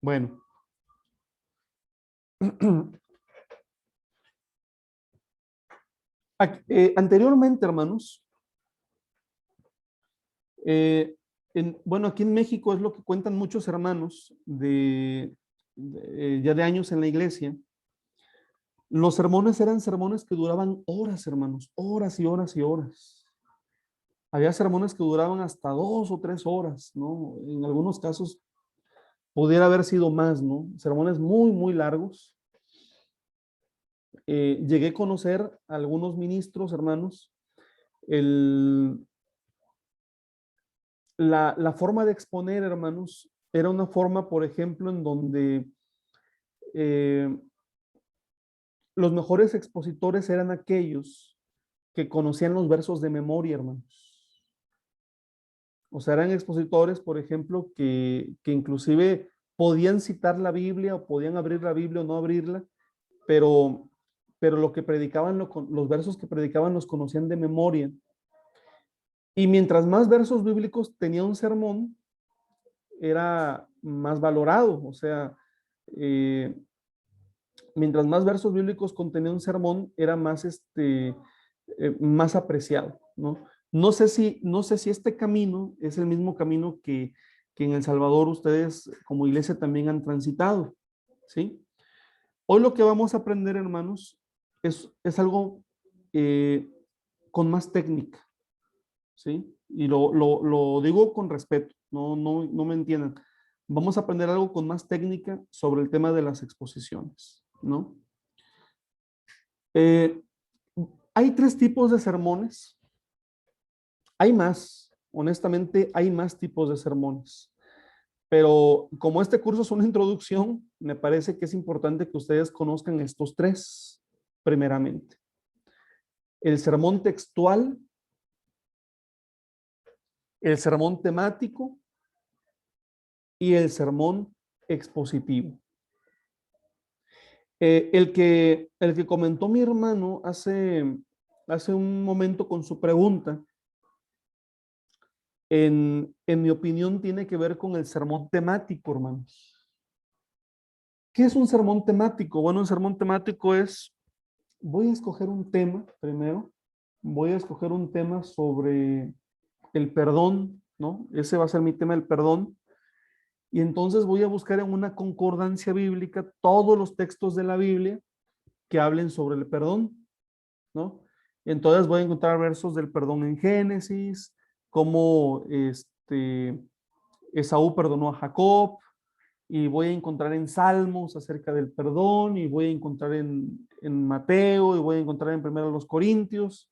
Bueno. Anteriormente, hermanos, bueno, aquí en México es lo que cuentan muchos hermanos ya de años en la iglesia. Los sermones eran sermones que duraban horas, hermanos, horas y horas y horas. Había sermones que duraban hasta 2 o 3 horas, ¿no? En algunos casos pudiera haber sido más, ¿no? Sermones muy, muy largos. Llegué a conocer a algunos ministros, hermanos. La forma de exponer, hermanos, era una forma, por ejemplo, en donde los mejores expositores eran aquellos que conocían los versos de memoria, hermanos. O sea, eran expositores, por ejemplo, que inclusive podían citar la Biblia o podían abrir la Biblia o no abrirla, pero lo que predicaban, los versos que predicaban los conocían de memoria. Y mientras más versos bíblicos tenía un sermón, era más valorado. O sea, mientras más versos bíblicos contenía un sermón, era más, más apreciado, ¿no? No sé si este camino es el mismo camino que en El Salvador ustedes como iglesia también han transitado, ¿sí? Hoy lo que vamos a aprender, hermanos, es algo con más técnica, ¿sí? Y lo digo con respeto, no me entiendan. Vamos a aprender algo con más técnica sobre el tema de las exposiciones, ¿no? Hay 3 tipos de sermones. Hay más, honestamente, hay más tipos de sermones. Pero como este curso es una introducción, me parece que es importante que ustedes conozcan estos 3, primeramente. El sermón textual, el sermón temático y el sermón expositivo. El que comentó mi hermano hace un momento con su pregunta, en mi opinión, tiene que ver con el sermón temático, hermanos. ¿Qué es un sermón temático? Bueno, un sermón temático es, voy a escoger un tema primero, voy a escoger un tema sobre el perdón, ¿no? Ese va a ser mi tema, el perdón. Y entonces voy a buscar en una concordancia bíblica todos los textos de la Biblia que hablen sobre el perdón, ¿no? Entonces voy a encontrar versos del perdón en Génesis, como Esaú perdonó a Jacob, y voy a encontrar en Salmos acerca del perdón, y voy a encontrar en Mateo, y voy a encontrar en Primero los Corintios,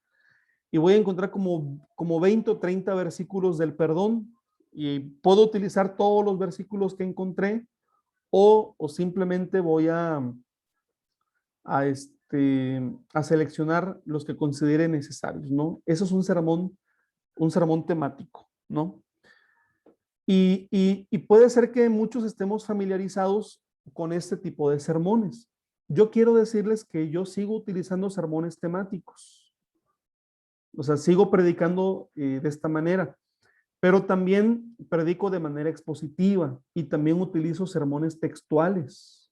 y voy a encontrar como 20 o 30 versículos del perdón, y puedo utilizar todos los versículos que encontré, o simplemente voy a seleccionar los que considere necesarios, ¿no? Eso es un sermón un sermón temático, ¿no? Y puede ser que muchos estemos familiarizados con este tipo de sermones. Yo quiero decirles que yo sigo utilizando sermones temáticos. O sea, sigo predicando de esta manera, pero también predico de manera expositiva y también utilizo sermones textuales.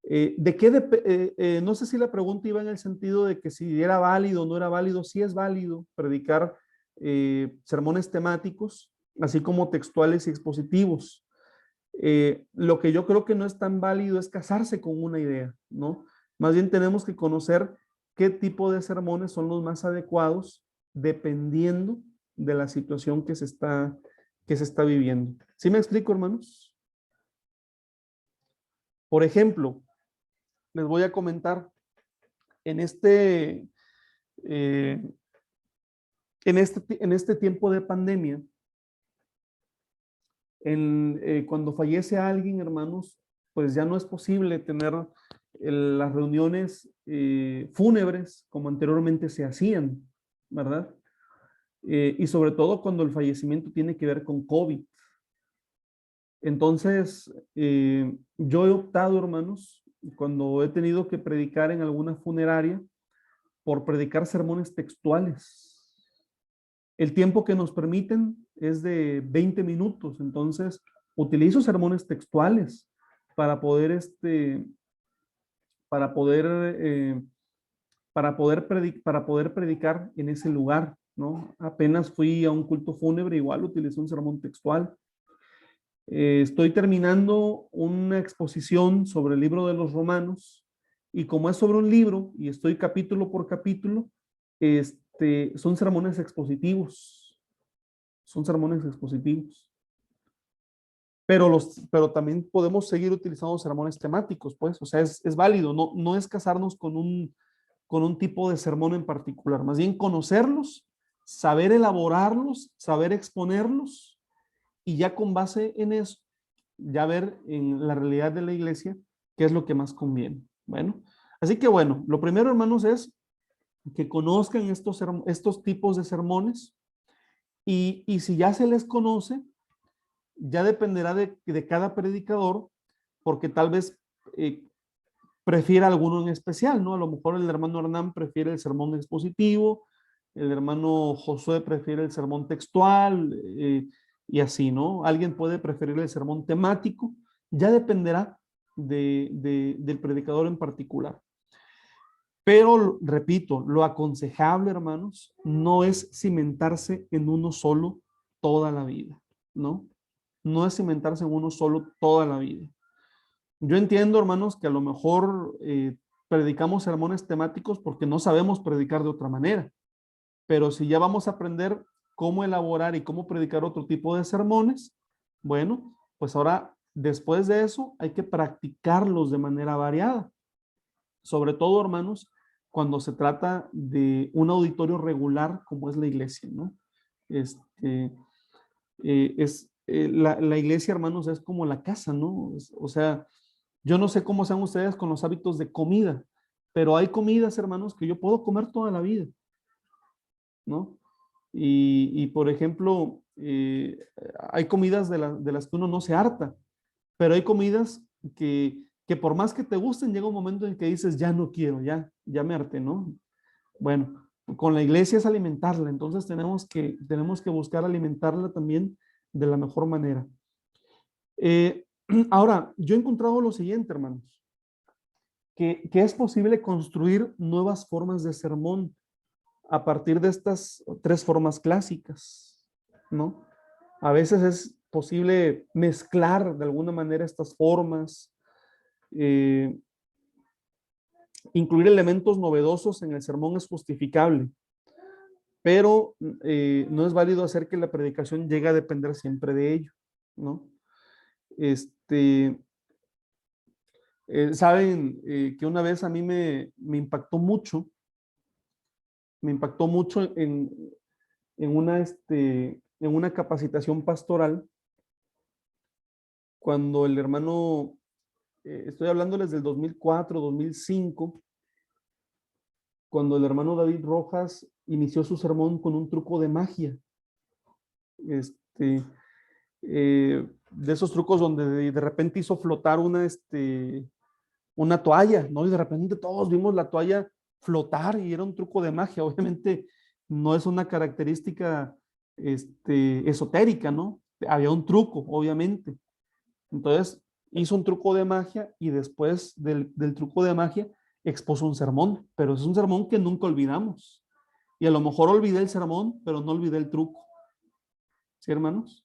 No sé si la pregunta iba en el sentido de que si era válido o no era válido. Sí es válido predicar sermones temáticos, así como textuales y expositivos. Lo que yo creo que no es tan válido es casarse con una idea, ¿no? Más bien tenemos que conocer qué tipo de sermones son los más adecuados dependiendo de la situación que se está viviendo. ¿Sí me explico, hermanos? Por ejemplo, les voy a comentar en este tiempo de pandemia, cuando fallece alguien, hermanos, pues ya no es posible tener las reuniones fúnebres como anteriormente se hacían, ¿verdad? Y sobre todo cuando el fallecimiento tiene que ver con COVID. Entonces, yo he optado, hermanos, cuando he tenido que predicar en alguna funeraria, por predicar sermones textuales. El tiempo que nos permiten es de 20 minutos, entonces utilizo sermones textuales para poder, para poder predicar en ese lugar, ¿no? Apenas fui a un culto fúnebre, igual utilicé un sermón textual. Estoy terminando una exposición sobre el libro de los Romanos, y como es sobre un libro y estoy capítulo por capítulo, son sermones expositivos. Son sermones expositivos. Pero también podemos seguir utilizando sermones temáticos, pues, o sea, es válido, no es casarnos con un tipo de sermón en particular, más bien conocerlos, saber elaborarlos, saber exponerlos, y ya con base en eso, ya ver en la realidad de la iglesia qué es lo que más conviene. Bueno, así que bueno, lo primero, hermanos, es que conozcan estos tipos de sermones, y si ya se les conoce, ya dependerá de cada predicador, porque tal vez prefiera alguno en especial, ¿no? A lo mejor el hermano Hernán prefiere el sermón expositivo, el hermano Josué prefiere el sermón textual, y así, ¿no? Alguien puede preferir el sermón temático, ya dependerá del predicador en particular. Pero, repito, lo aconsejable, hermanos, no es cimentarse en uno solo toda la vida, ¿no? No es cimentarse en uno solo toda la vida. Yo entiendo, hermanos, que a lo mejor predicamos sermones temáticos porque no sabemos predicar de otra manera, pero si ya vamos a aprender cómo elaborar y cómo predicar otro tipo de sermones, bueno, pues ahora, después de eso, hay que practicarlos de manera variada. Sobre todo, hermanos, cuando se trata de un auditorio regular como es la iglesia, ¿no? La iglesia, hermanos, es como la casa, ¿no? O sea, yo no sé cómo sean ustedes con los hábitos de comida, pero hay comidas, hermanos, que yo puedo comer toda la vida, ¿no? Y por ejemplo, hay comidas de las que uno no se harta, pero hay comidas que por más que te gusten, llega un momento en que dices, ya no quiero, ya me harté, ¿no? Bueno, con la iglesia es alimentarla, entonces tenemos que buscar alimentarla también de la mejor manera. Ahora, yo he encontrado lo siguiente, hermanos, que es posible construir nuevas formas de sermón a partir de estas tres formas clásicas, ¿no? A veces es posible mezclar de alguna manera estas formas, incluir elementos novedosos en el sermón es justificable, pero no es válido hacer que la predicación llegue a depender siempre de ello, ¿no? Saben que una vez a mí me impactó mucho en una capacitación pastoral, cuando el hermano, estoy hablándoles del 2004, 2005, cuando el hermano David Rojas inició su sermón con un truco de magia, De esos trucos donde de repente hizo flotar una toalla, ¿no? Y de repente todos vimos la toalla flotar y era un truco de magia. Obviamente no es una característica esotérica, ¿no? Había un truco, obviamente. Entonces hizo un truco de magia y después del truco de magia expuso un sermón, pero es un sermón que nunca olvidamos. Y a lo mejor olvidé el sermón, pero no olvidé el truco. ¿Sí, hermanos?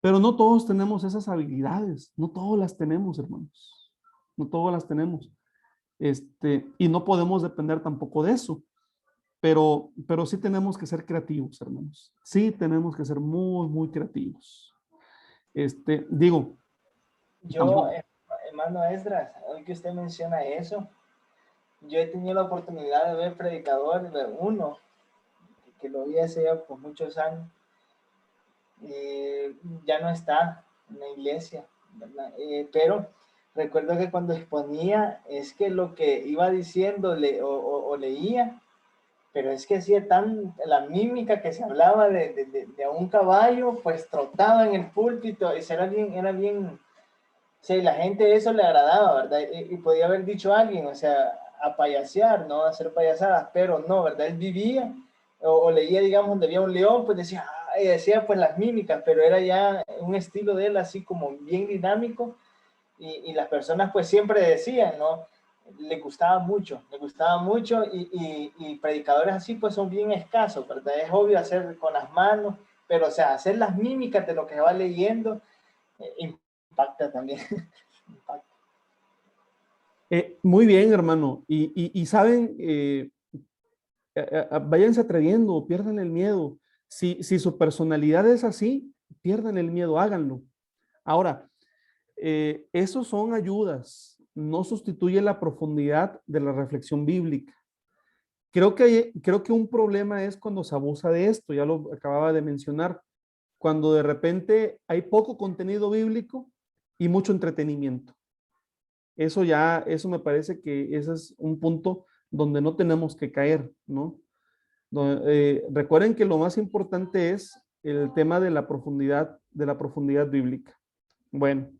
Pero no todos tenemos esas habilidades, no todos las tenemos, hermanos. No todos las tenemos. Y no podemos depender tampoco de eso. Pero sí tenemos que ser creativos, hermanos. Sí tenemos que ser muy, muy creativos. Digo, Yo, hermano Esdras, hoy que usted menciona eso, yo he tenido la oportunidad de ver predicadores de uno, que lo vi hace ya por muchos años, ya no está en la iglesia, ¿verdad? Pero recuerdo que cuando exponía, es que lo que iba diciendo o leía, pero es que hacía tan la mímica que se hablaba de un caballo, pues trotaba en el púlpito, y era bien, sí, la gente eso le agradaba, ¿verdad? Y podía haber dicho a alguien, o sea, a payasear, ¿no? A hacer payasadas, pero no, ¿verdad? Él vivía o leía, digamos, donde había un león, pues decía, y decía pues las mímicas, pero era ya un estilo de él así como bien dinámico y las personas pues siempre decían, ¿no? Le gustaba mucho y predicadores así pues son bien escasos, ¿verdad? Es obvio hacer con las manos, pero o sea, hacer las mímicas de lo que va leyendo impacta también. muy bien, hermano. Y saben, váyanse atreviendo, pierdan el miedo. Si su personalidad es así, pierdan el miedo, háganlo. Ahora, esos son ayudas, no sustituye la profundidad de la reflexión bíblica. Creo que un problema es cuando se abusa de esto, ya lo acababa de mencionar, cuando de repente hay poco contenido bíblico y mucho entretenimiento. Eso me parece que ese es un punto donde no tenemos que caer, ¿no? Recuerden que lo más importante es el tema de la profundidad bíblica. Bueno.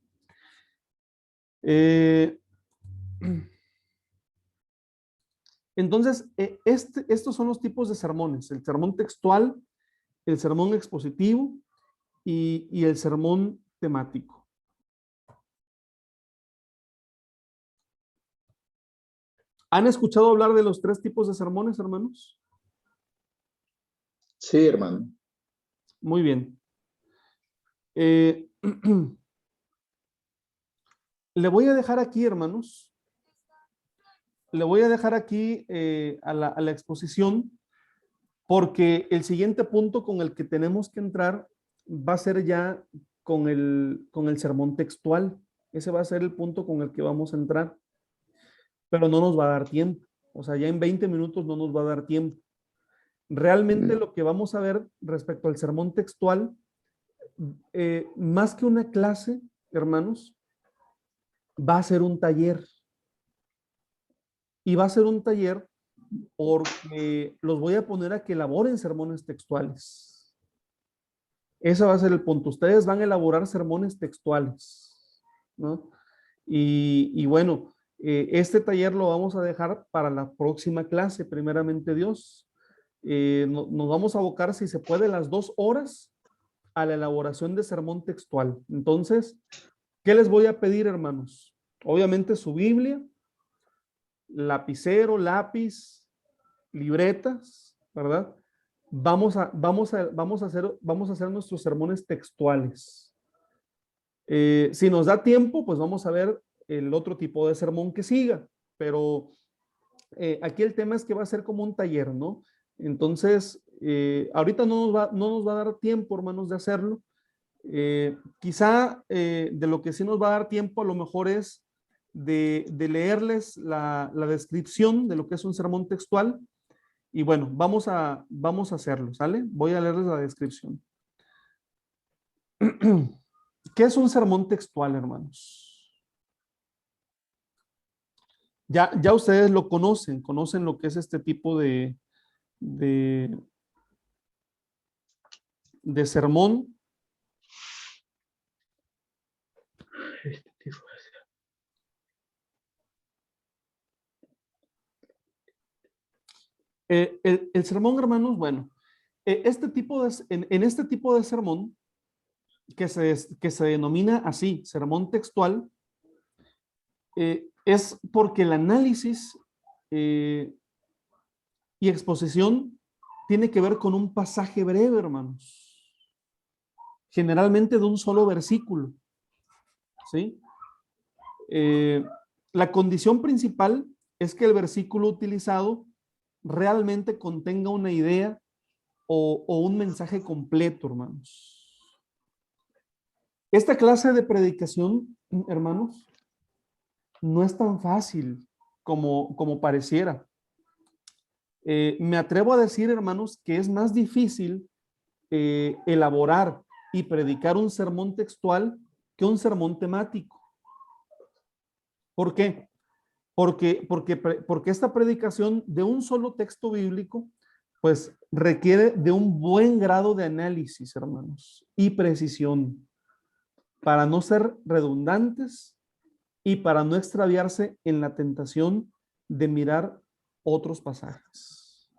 Entonces, estos son los tipos de sermones: el sermón textual, el sermón expositivo y el sermón temático. ¿Han escuchado hablar de los 3 tipos de sermones, hermanos? Sí, hermano. Muy bien. Le voy a dejar aquí, hermanos. Le voy a dejar aquí a la exposición, porque el siguiente punto con el que tenemos que entrar va a ser ya con el sermón textual. Ese va a ser el punto con el que vamos a entrar, pero no nos va a dar tiempo. O sea, ya en 20 minutos no nos va a dar tiempo. Realmente lo que vamos a ver respecto al sermón textual, más que una clase, hermanos, va a ser un taller. Y va a ser un taller porque los voy a poner a que elaboren sermones textuales. Ese va a ser el punto. Ustedes van a elaborar sermones textuales, ¿no? Y bueno, este taller lo vamos a dejar para la próxima clase, primeramente Dios. Nos vamos a abocar, si se puede, las 2 horas a la elaboración de sermón textual. Entonces, ¿qué les voy a pedir, hermanos? Obviamente su Biblia, lapicero, lápiz, libretas, ¿verdad? Vamos a hacer nuestros sermones textuales. Si nos da tiempo, pues vamos a ver el otro tipo de sermón que siga, pero aquí el tema es que va a ser como un taller, ¿no? Entonces, ahorita no nos va a dar tiempo, hermanos, de hacerlo. Quizá de lo que sí nos va a dar tiempo a lo mejor es de leerles la descripción de lo que es un sermón textual. Y bueno, vamos a hacerlo, ¿sale? Voy a leerles la descripción. ¿Qué es un sermón textual, hermanos? Ya ustedes lo conocen lo que es este tipo de de sermón. El sermón, hermanos, bueno, en este tipo de sermón, que se denomina así, sermón textual, es porque el análisis y exposición tiene que ver con un pasaje breve, hermanos. Generalmente de un solo versículo. ¿Sí? La condición principal es que el versículo utilizado realmente contenga una idea o un mensaje completo, hermanos. Esta clase de predicación, hermanos, no es tan fácil como pareciera. Me atrevo a decir, hermanos, que es más difícil elaborar y predicar un sermón textual que un sermón temático. ¿Por qué? Porque esta predicación de un solo texto bíblico, pues requiere de un buen grado de análisis, hermanos, y precisión, para no ser redundantes y para no extraviarse en la tentación de mirar otros pasajes.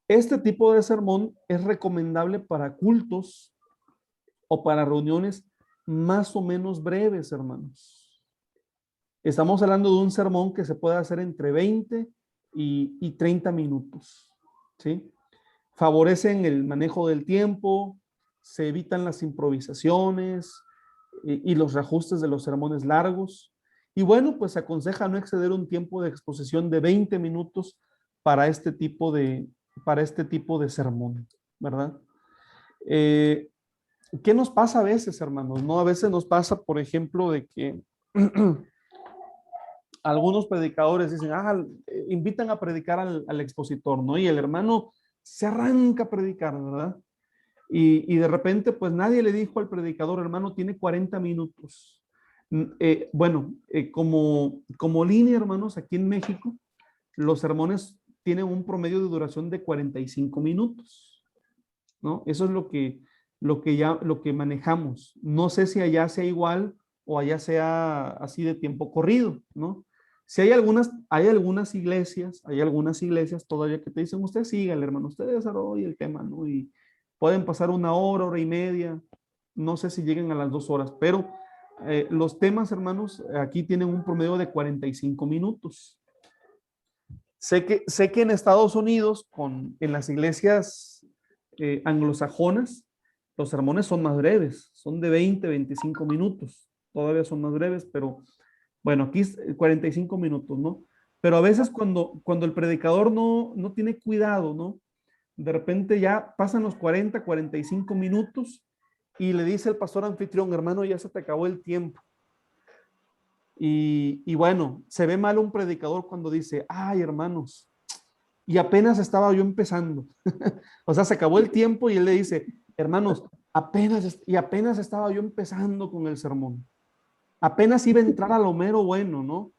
Este tipo de sermón es recomendable para cultos o para reuniones más o menos breves, hermanos. Estamos hablando de un sermón que se puede hacer entre 20 y 30 minutos, ¿sí? Favorecen el manejo del tiempo, se evitan las improvisaciones y los reajustes de los sermones largos. Y bueno, pues se aconseja no exceder un tiempo de exposición de 20 minutos para este tipo de sermón, ¿verdad? ¿Qué nos pasa a veces, hermanos? ¿No? A veces nos pasa, por ejemplo, de que algunos predicadores dicen, invitan a predicar al expositor, ¿no? Y el hermano se arranca a predicar, ¿verdad? Y de repente, pues nadie le dijo al predicador, hermano, tiene 40 minutos. Como línea, hermanos, aquí en México, los sermones tienen un promedio de duración de 45 minutos, ¿no? Eso es lo que manejamos. No sé si allá sea igual o allá sea así de tiempo corrido, ¿no? Si hay algunas iglesias todavía que te dicen, usted sígale, hermano, usted desarrolle el tema, ¿no? Y pueden pasar 1 hora, hora y media, no sé si lleguen a las 2 horas, pero los temas, hermanos, aquí tienen un promedio de 45 minutos. Sé que en Estados Unidos, en las iglesias anglosajonas, los sermones son más breves, son de 20, 25 minutos, todavía son más breves, pero bueno, aquí es 45 minutos, ¿no? Pero a veces cuando el predicador no tiene cuidado, ¿no? De repente ya pasan los 40, 45 minutos y le dice el pastor anfitrión, hermano, ya se te acabó el tiempo. Y bueno, se ve mal un predicador cuando dice, ay, hermanos, y apenas estaba yo empezando. O sea, se acabó el tiempo y él le dice, hermanos, apenas estaba yo empezando con el sermón. Apenas iba a entrar a lo mero bueno, ¿no?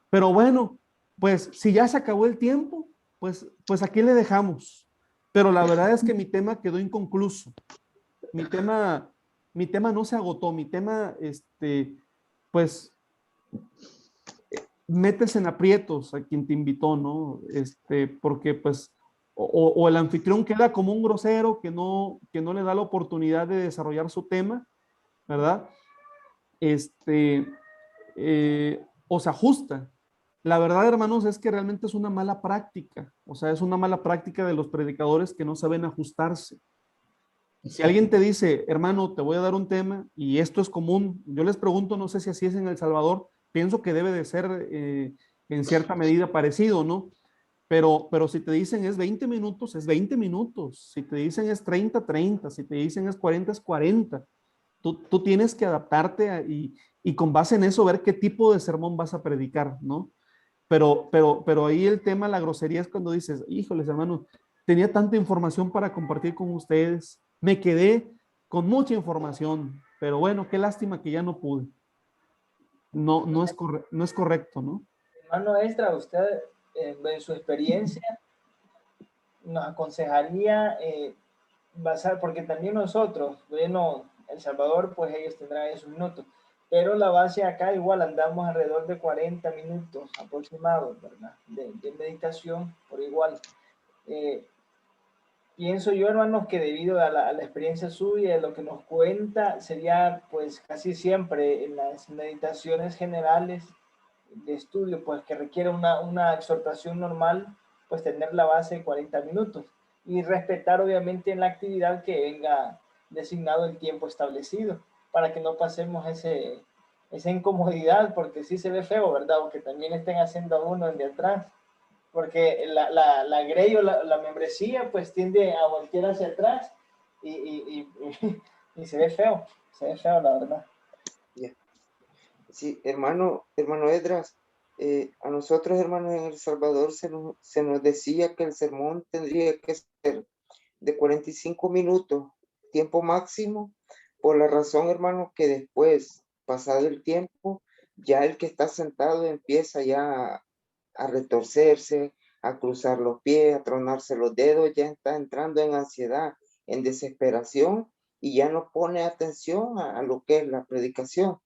Pero bueno, pues si ya se acabó el tiempo, pues aquí le dejamos. Pero la verdad es que mi tema quedó inconcluso. Mi tema no se agotó. Mi tema, pues, metes en aprietos a quien te invitó, ¿no? Porque pues, o el anfitrión queda como un grosero que no le da la oportunidad de desarrollar su tema, ¿verdad? O se ajusta. La verdad, hermanos, es que realmente es una mala práctica. O sea, es una mala práctica de los predicadores que no saben ajustarse. Si alguien te dice, hermano, te voy a dar un tema y esto es común, yo les pregunto, no sé si así es en El Salvador, pienso que debe de ser en cierta medida parecido, ¿no? Pero si te dicen es 20 minutos, es 20 minutos. Si te dicen es 30, 30. Si te dicen es 40, es 40. Tú tienes que adaptarte y con base en eso ver qué tipo de sermón vas a predicar, ¿no? Pero ahí el tema, la grosería es cuando dices, híjoles, hermano, tenía tanta información para compartir con ustedes, me quedé con mucha información, pero bueno, qué lástima que ya no pude. No es correcto, ¿no? Hermano Extra, usted en su experiencia nos aconsejaría basar, porque también nosotros, bueno, El Salvador, pues ellos tendrán esos minutos, pero la base acá igual andamos alrededor de 40 minutos aproximados, ¿verdad? De meditación por igual. Pienso yo, hermanos, que debido a la experiencia suya, lo que nos cuenta, sería pues casi siempre en las meditaciones generales de estudio, pues que requiere una exhortación normal, pues tener la base de 40 minutos y respetar obviamente en la actividad que venga designado el tiempo establecido, para que no pasemos esa incomodidad, porque sí se ve feo, ¿verdad? O que también estén haciendo a uno de atrás, porque la grey o la membresía pues tiende a voltear hacia atrás y se ve feo, la verdad. Ya. Sí, hermano Edras, a nosotros, hermanos, en El Salvador se nos decía que el sermón tendría que ser de 45 minutos, tiempo máximo, por la razón, hermano, que después, pasado el tiempo, ya el que está sentado empieza ya a retorcerse, a cruzar los pies, a tronarse los dedos, ya está entrando en ansiedad, en desesperación y ya no pone atención a lo que es la predicación.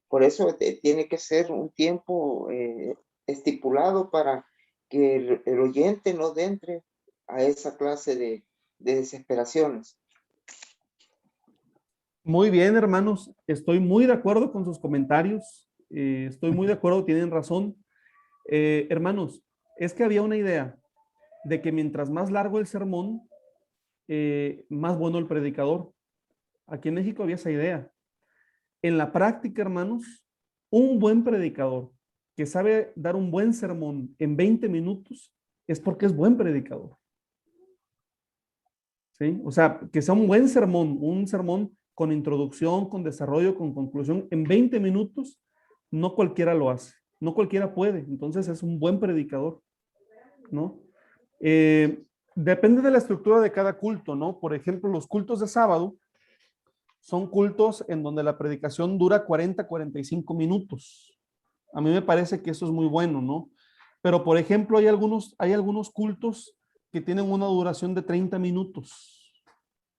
Por eso tiene que ser un tiempo estipulado para que el oyente no entre a esa clase de desesperaciones. Muy bien, hermanos. Estoy muy de acuerdo con sus comentarios. Estoy muy de acuerdo, tienen razón. Hermanos, es que había una idea de que mientras más largo el sermón, más bueno el predicador. Aquí en México había esa idea. En la práctica, hermanos, un buen predicador que sabe dar un buen sermón en 20 minutos es porque es buen predicador. ¿Sí? O sea, que sea un buen sermón, un sermón con introducción, con desarrollo, con conclusión, en 20 minutos, no cualquiera lo hace, no cualquiera puede. Entonces es un buen predicador, ¿no? Depende de la estructura de cada culto, ¿no? Por ejemplo, los cultos de sábado son cultos en donde la predicación dura 40-45 minutos. A mí me parece que eso es muy bueno, ¿no? Pero, por ejemplo, hay algunos cultos que tienen una duración de 30 minutos,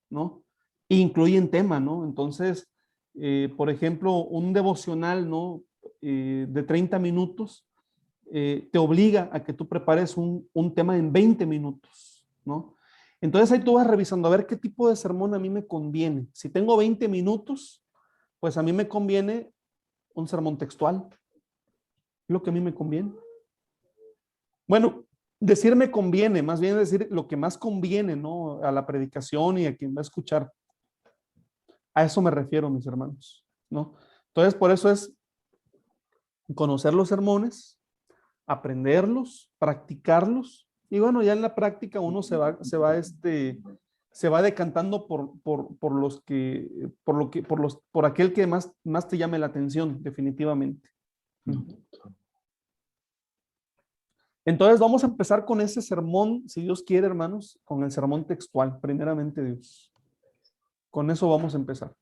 ¿no? E incluyen tema, ¿no? Entonces, por ejemplo, un devocional, ¿no? De 30 minutos te obliga a que tú prepares un tema en 20 minutos, ¿no? Entonces ahí tú vas revisando a ver qué tipo de sermón a mí me conviene. Si tengo 20 minutos, pues a mí me conviene un sermón textual, lo que a mí me conviene. Bueno, decir me conviene, más bien decir lo que más conviene, ¿no? A la predicación y a quien va a escuchar. A eso me refiero, mis hermanos, ¿no? Entonces, por eso es conocer los sermones, aprenderlos, practicarlos, y bueno, ya en la práctica uno se va decantando por aquel que más te llame la atención, definitivamente. Entonces vamos a empezar con ese sermón, si Dios quiere, hermanos, con el sermón textual, primeramente Dios. Con eso vamos a empezar.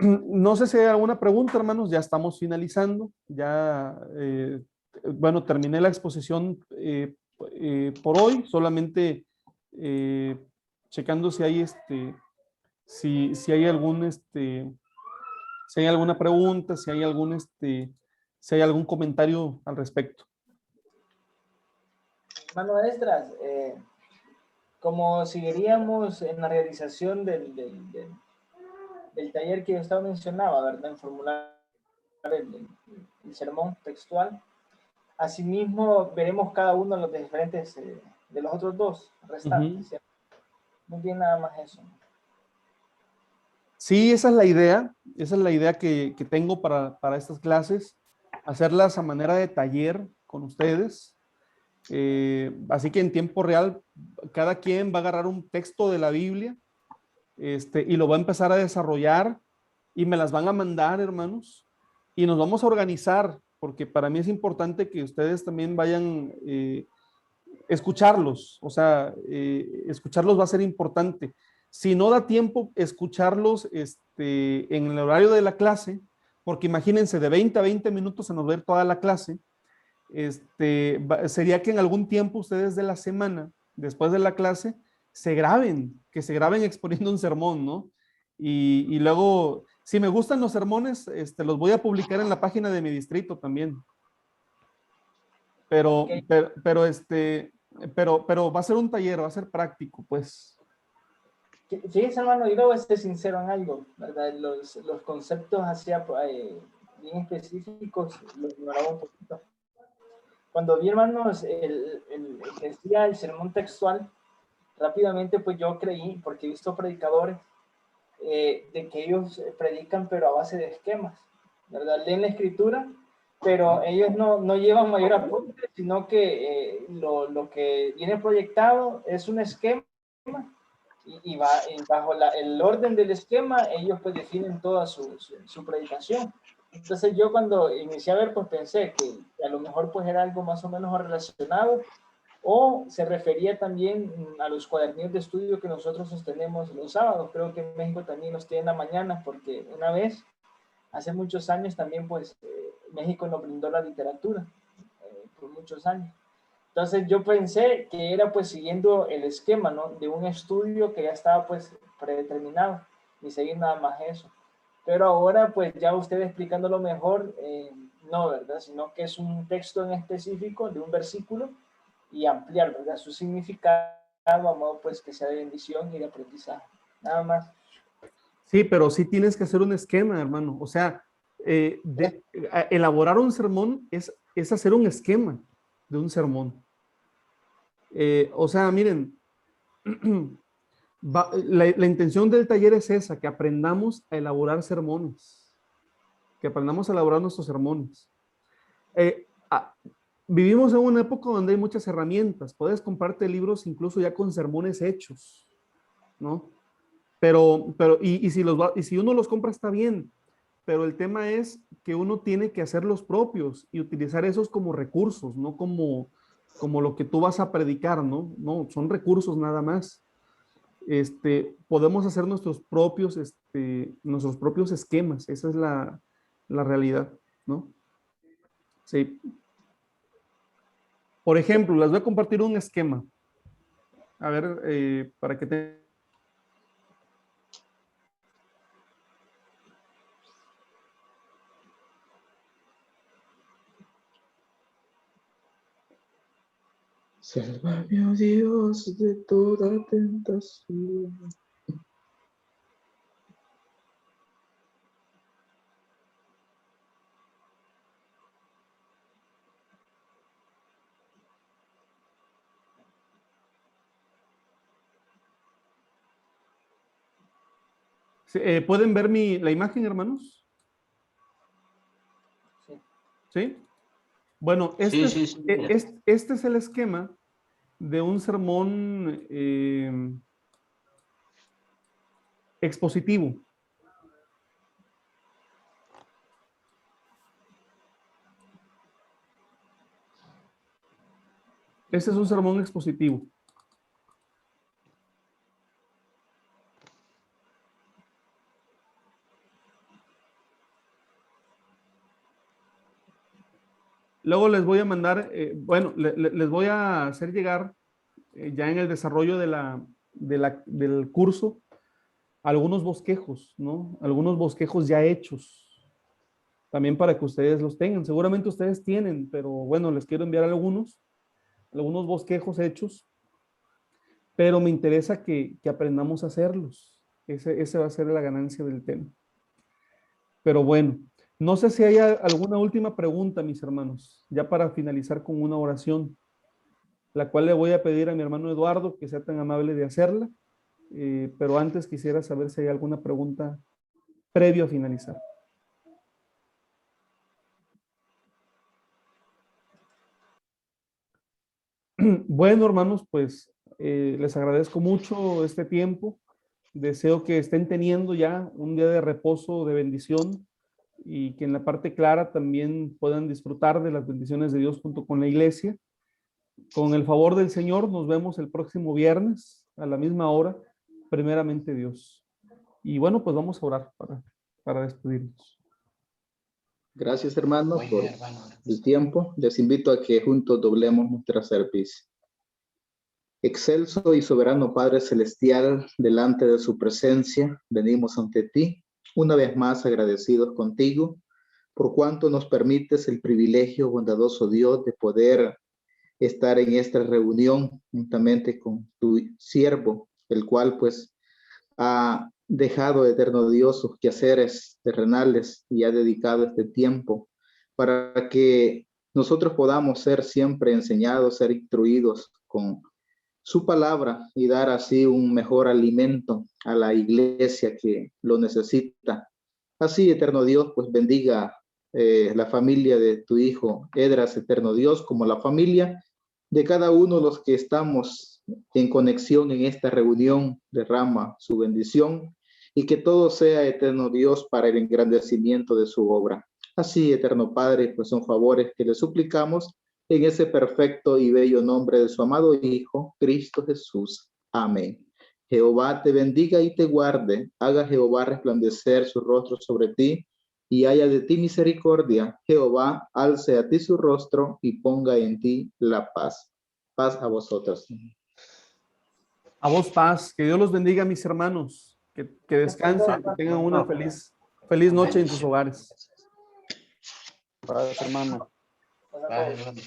No sé si hay alguna pregunta, hermanos, ya estamos finalizando, ya, bueno, terminé la exposición por hoy, solamente checando si hay si hay si hay alguna pregunta, si hay algún comentario al respecto. Hermano Esdras, como seguiríamos en la realización del taller que yo mencionaba, ¿verdad? En formular el sermón textual. Asimismo, veremos cada uno de los diferentes, de los otros dos restantes. ¿Cierto? Muy bien, nada más eso. Sí, esa es la idea que tengo para estas clases, hacerlas a manera de taller con ustedes. Así que en tiempo real, cada quien va a agarrar un texto de la Biblia y lo va a empezar a desarrollar y me las van a mandar, hermanos, y nos vamos a organizar, porque para mí es importante que ustedes también vayan escucharlos, o sea, escucharlos va a ser importante. Si no da tiempo escucharlos en el horario de la clase, porque imagínense, de 20 a 20 minutos se nos va a ir toda la clase, sería que en algún tiempo ustedes de la semana después de la clase, que se graben exponiendo un sermón, ¿no? Y luego, si me gustan los sermones, los voy a publicar en la página de mi distrito también. Pero, Ok. pero va a ser un taller, va a ser práctico, pues. Fíjense, hermano, yo voy a ser sincero en algo, ¿verdad? Los conceptos así bien específicos los ignoraba un poquito. Cuando vi, hermanos, el que decía el sermón textual, rápidamente pues yo creí, porque he visto predicadores, de que ellos predican pero a base de esquemas, ¿verdad? Leen la escritura, pero ellos no llevan mayor apunte, sino que lo que viene proyectado es un esquema y bajo el orden del esquema ellos pues definen toda su predicación. Entonces yo cuando inicié a ver pues pensé que a lo mejor pues era algo más o menos relacionado o se refería también a los cuadernillos de estudio que nosotros sostenemos los sábados. Creo que en México también los tienen a la mañana porque una vez, hace muchos años también pues México nos brindó la literatura por muchos años. Entonces yo pensé que era pues siguiendo el esquema, ¿no? De un estudio que ya estaba pues predeterminado y seguir nada más eso. Pero ahora pues ya usted explicándolo mejor, no, ¿verdad? Sino que es un texto en específico de un versículo y ampliar, ¿verdad? Su significado a modo pues que sea de bendición y de aprendizaje. Nada más. Sí, pero sí tienes que hacer un esquema, hermano. O sea, elaborar un sermón es hacer un esquema de un sermón. O sea, miren, la intención del taller es esa, que aprendamos a elaborar sermones, que aprendamos a elaborar nuestros sermones. Vivimos en una época donde hay muchas herramientas, puedes comprarte libros incluso ya con sermones hechos, ¿no? Y si uno los compra está bien, pero el tema es que uno tiene que hacer los propios y utilizar esos como recursos, no como lo que tú vas a predicar, ¿no? No, son recursos nada más. Podemos hacer nuestros propios esquemas, esa es la realidad, ¿no? Sí. Por ejemplo, les voy a compartir un esquema. A ver, para que te... Sálvame, oh Dios, de toda tentación. ¿Pueden ver la imagen, hermanos? Sí. ¿Sí? Bueno, Sí. este es el esquema de un sermón expositivo. Este es un sermón expositivo. Luego les voy a mandar, les voy a hacer llegar ya en el desarrollo del curso algunos bosquejos, ¿no? Algunos bosquejos ya hechos, también para que ustedes los tengan. Seguramente ustedes tienen, pero bueno, les quiero enviar algunos bosquejos hechos, pero me interesa que aprendamos a hacerlos. Ese va a ser la ganancia del tema. Pero bueno, no sé si hay alguna última pregunta, mis hermanos, ya para finalizar con una oración, la cual le voy a pedir a mi hermano Eduardo que sea tan amable de hacerla, pero antes quisiera saber si hay alguna pregunta previo a finalizar. Bueno, hermanos, pues les agradezco mucho este tiempo. Deseo que estén teniendo ya un día de reposo, de bendición, y que en la parte clara también puedan disfrutar de las bendiciones de Dios junto con la iglesia. Con el favor del Señor, nos vemos el próximo viernes a la misma hora, primeramente Dios. Y bueno, pues vamos a orar para despedirnos. Gracias, hermanos, por el tiempo. Les invito a que juntos doblemos nuestra servicio. Excelso y soberano Padre Celestial, delante de su presencia, venimos ante ti, una vez más agradecidos contigo, por cuanto nos permites el privilegio, bondadoso Dios, de poder estar en esta reunión juntamente con tu siervo, el cual pues ha dejado, eterno Dios, sus quehaceres terrenales y ha dedicado este tiempo para que nosotros podamos ser siempre enseñados, ser instruidos con su palabra y dar así un mejor alimento a la iglesia que lo necesita. Así, eterno Dios, pues bendiga la familia de tu hijo Edras, eterno Dios, como la familia de cada uno de los que estamos en conexión en esta reunión. Derrama su bendición y que todo sea, eterno Dios, para el engrandecimiento de su obra. Así, eterno Padre, pues son favores que le suplicamos en ese perfecto y bello nombre de su amado Hijo, Cristo Jesús. Amén. Jehová te bendiga y te guarde. Haga Jehová resplandecer su rostro sobre ti y haya de ti misericordia. Jehová alce a ti su rostro y ponga en ti la paz. Paz a vosotros. A vos paz. Que Dios los bendiga, mis hermanos. Que descansen, que tengan una feliz noche en sus hogares. Paz, hermano. Bye, hermano.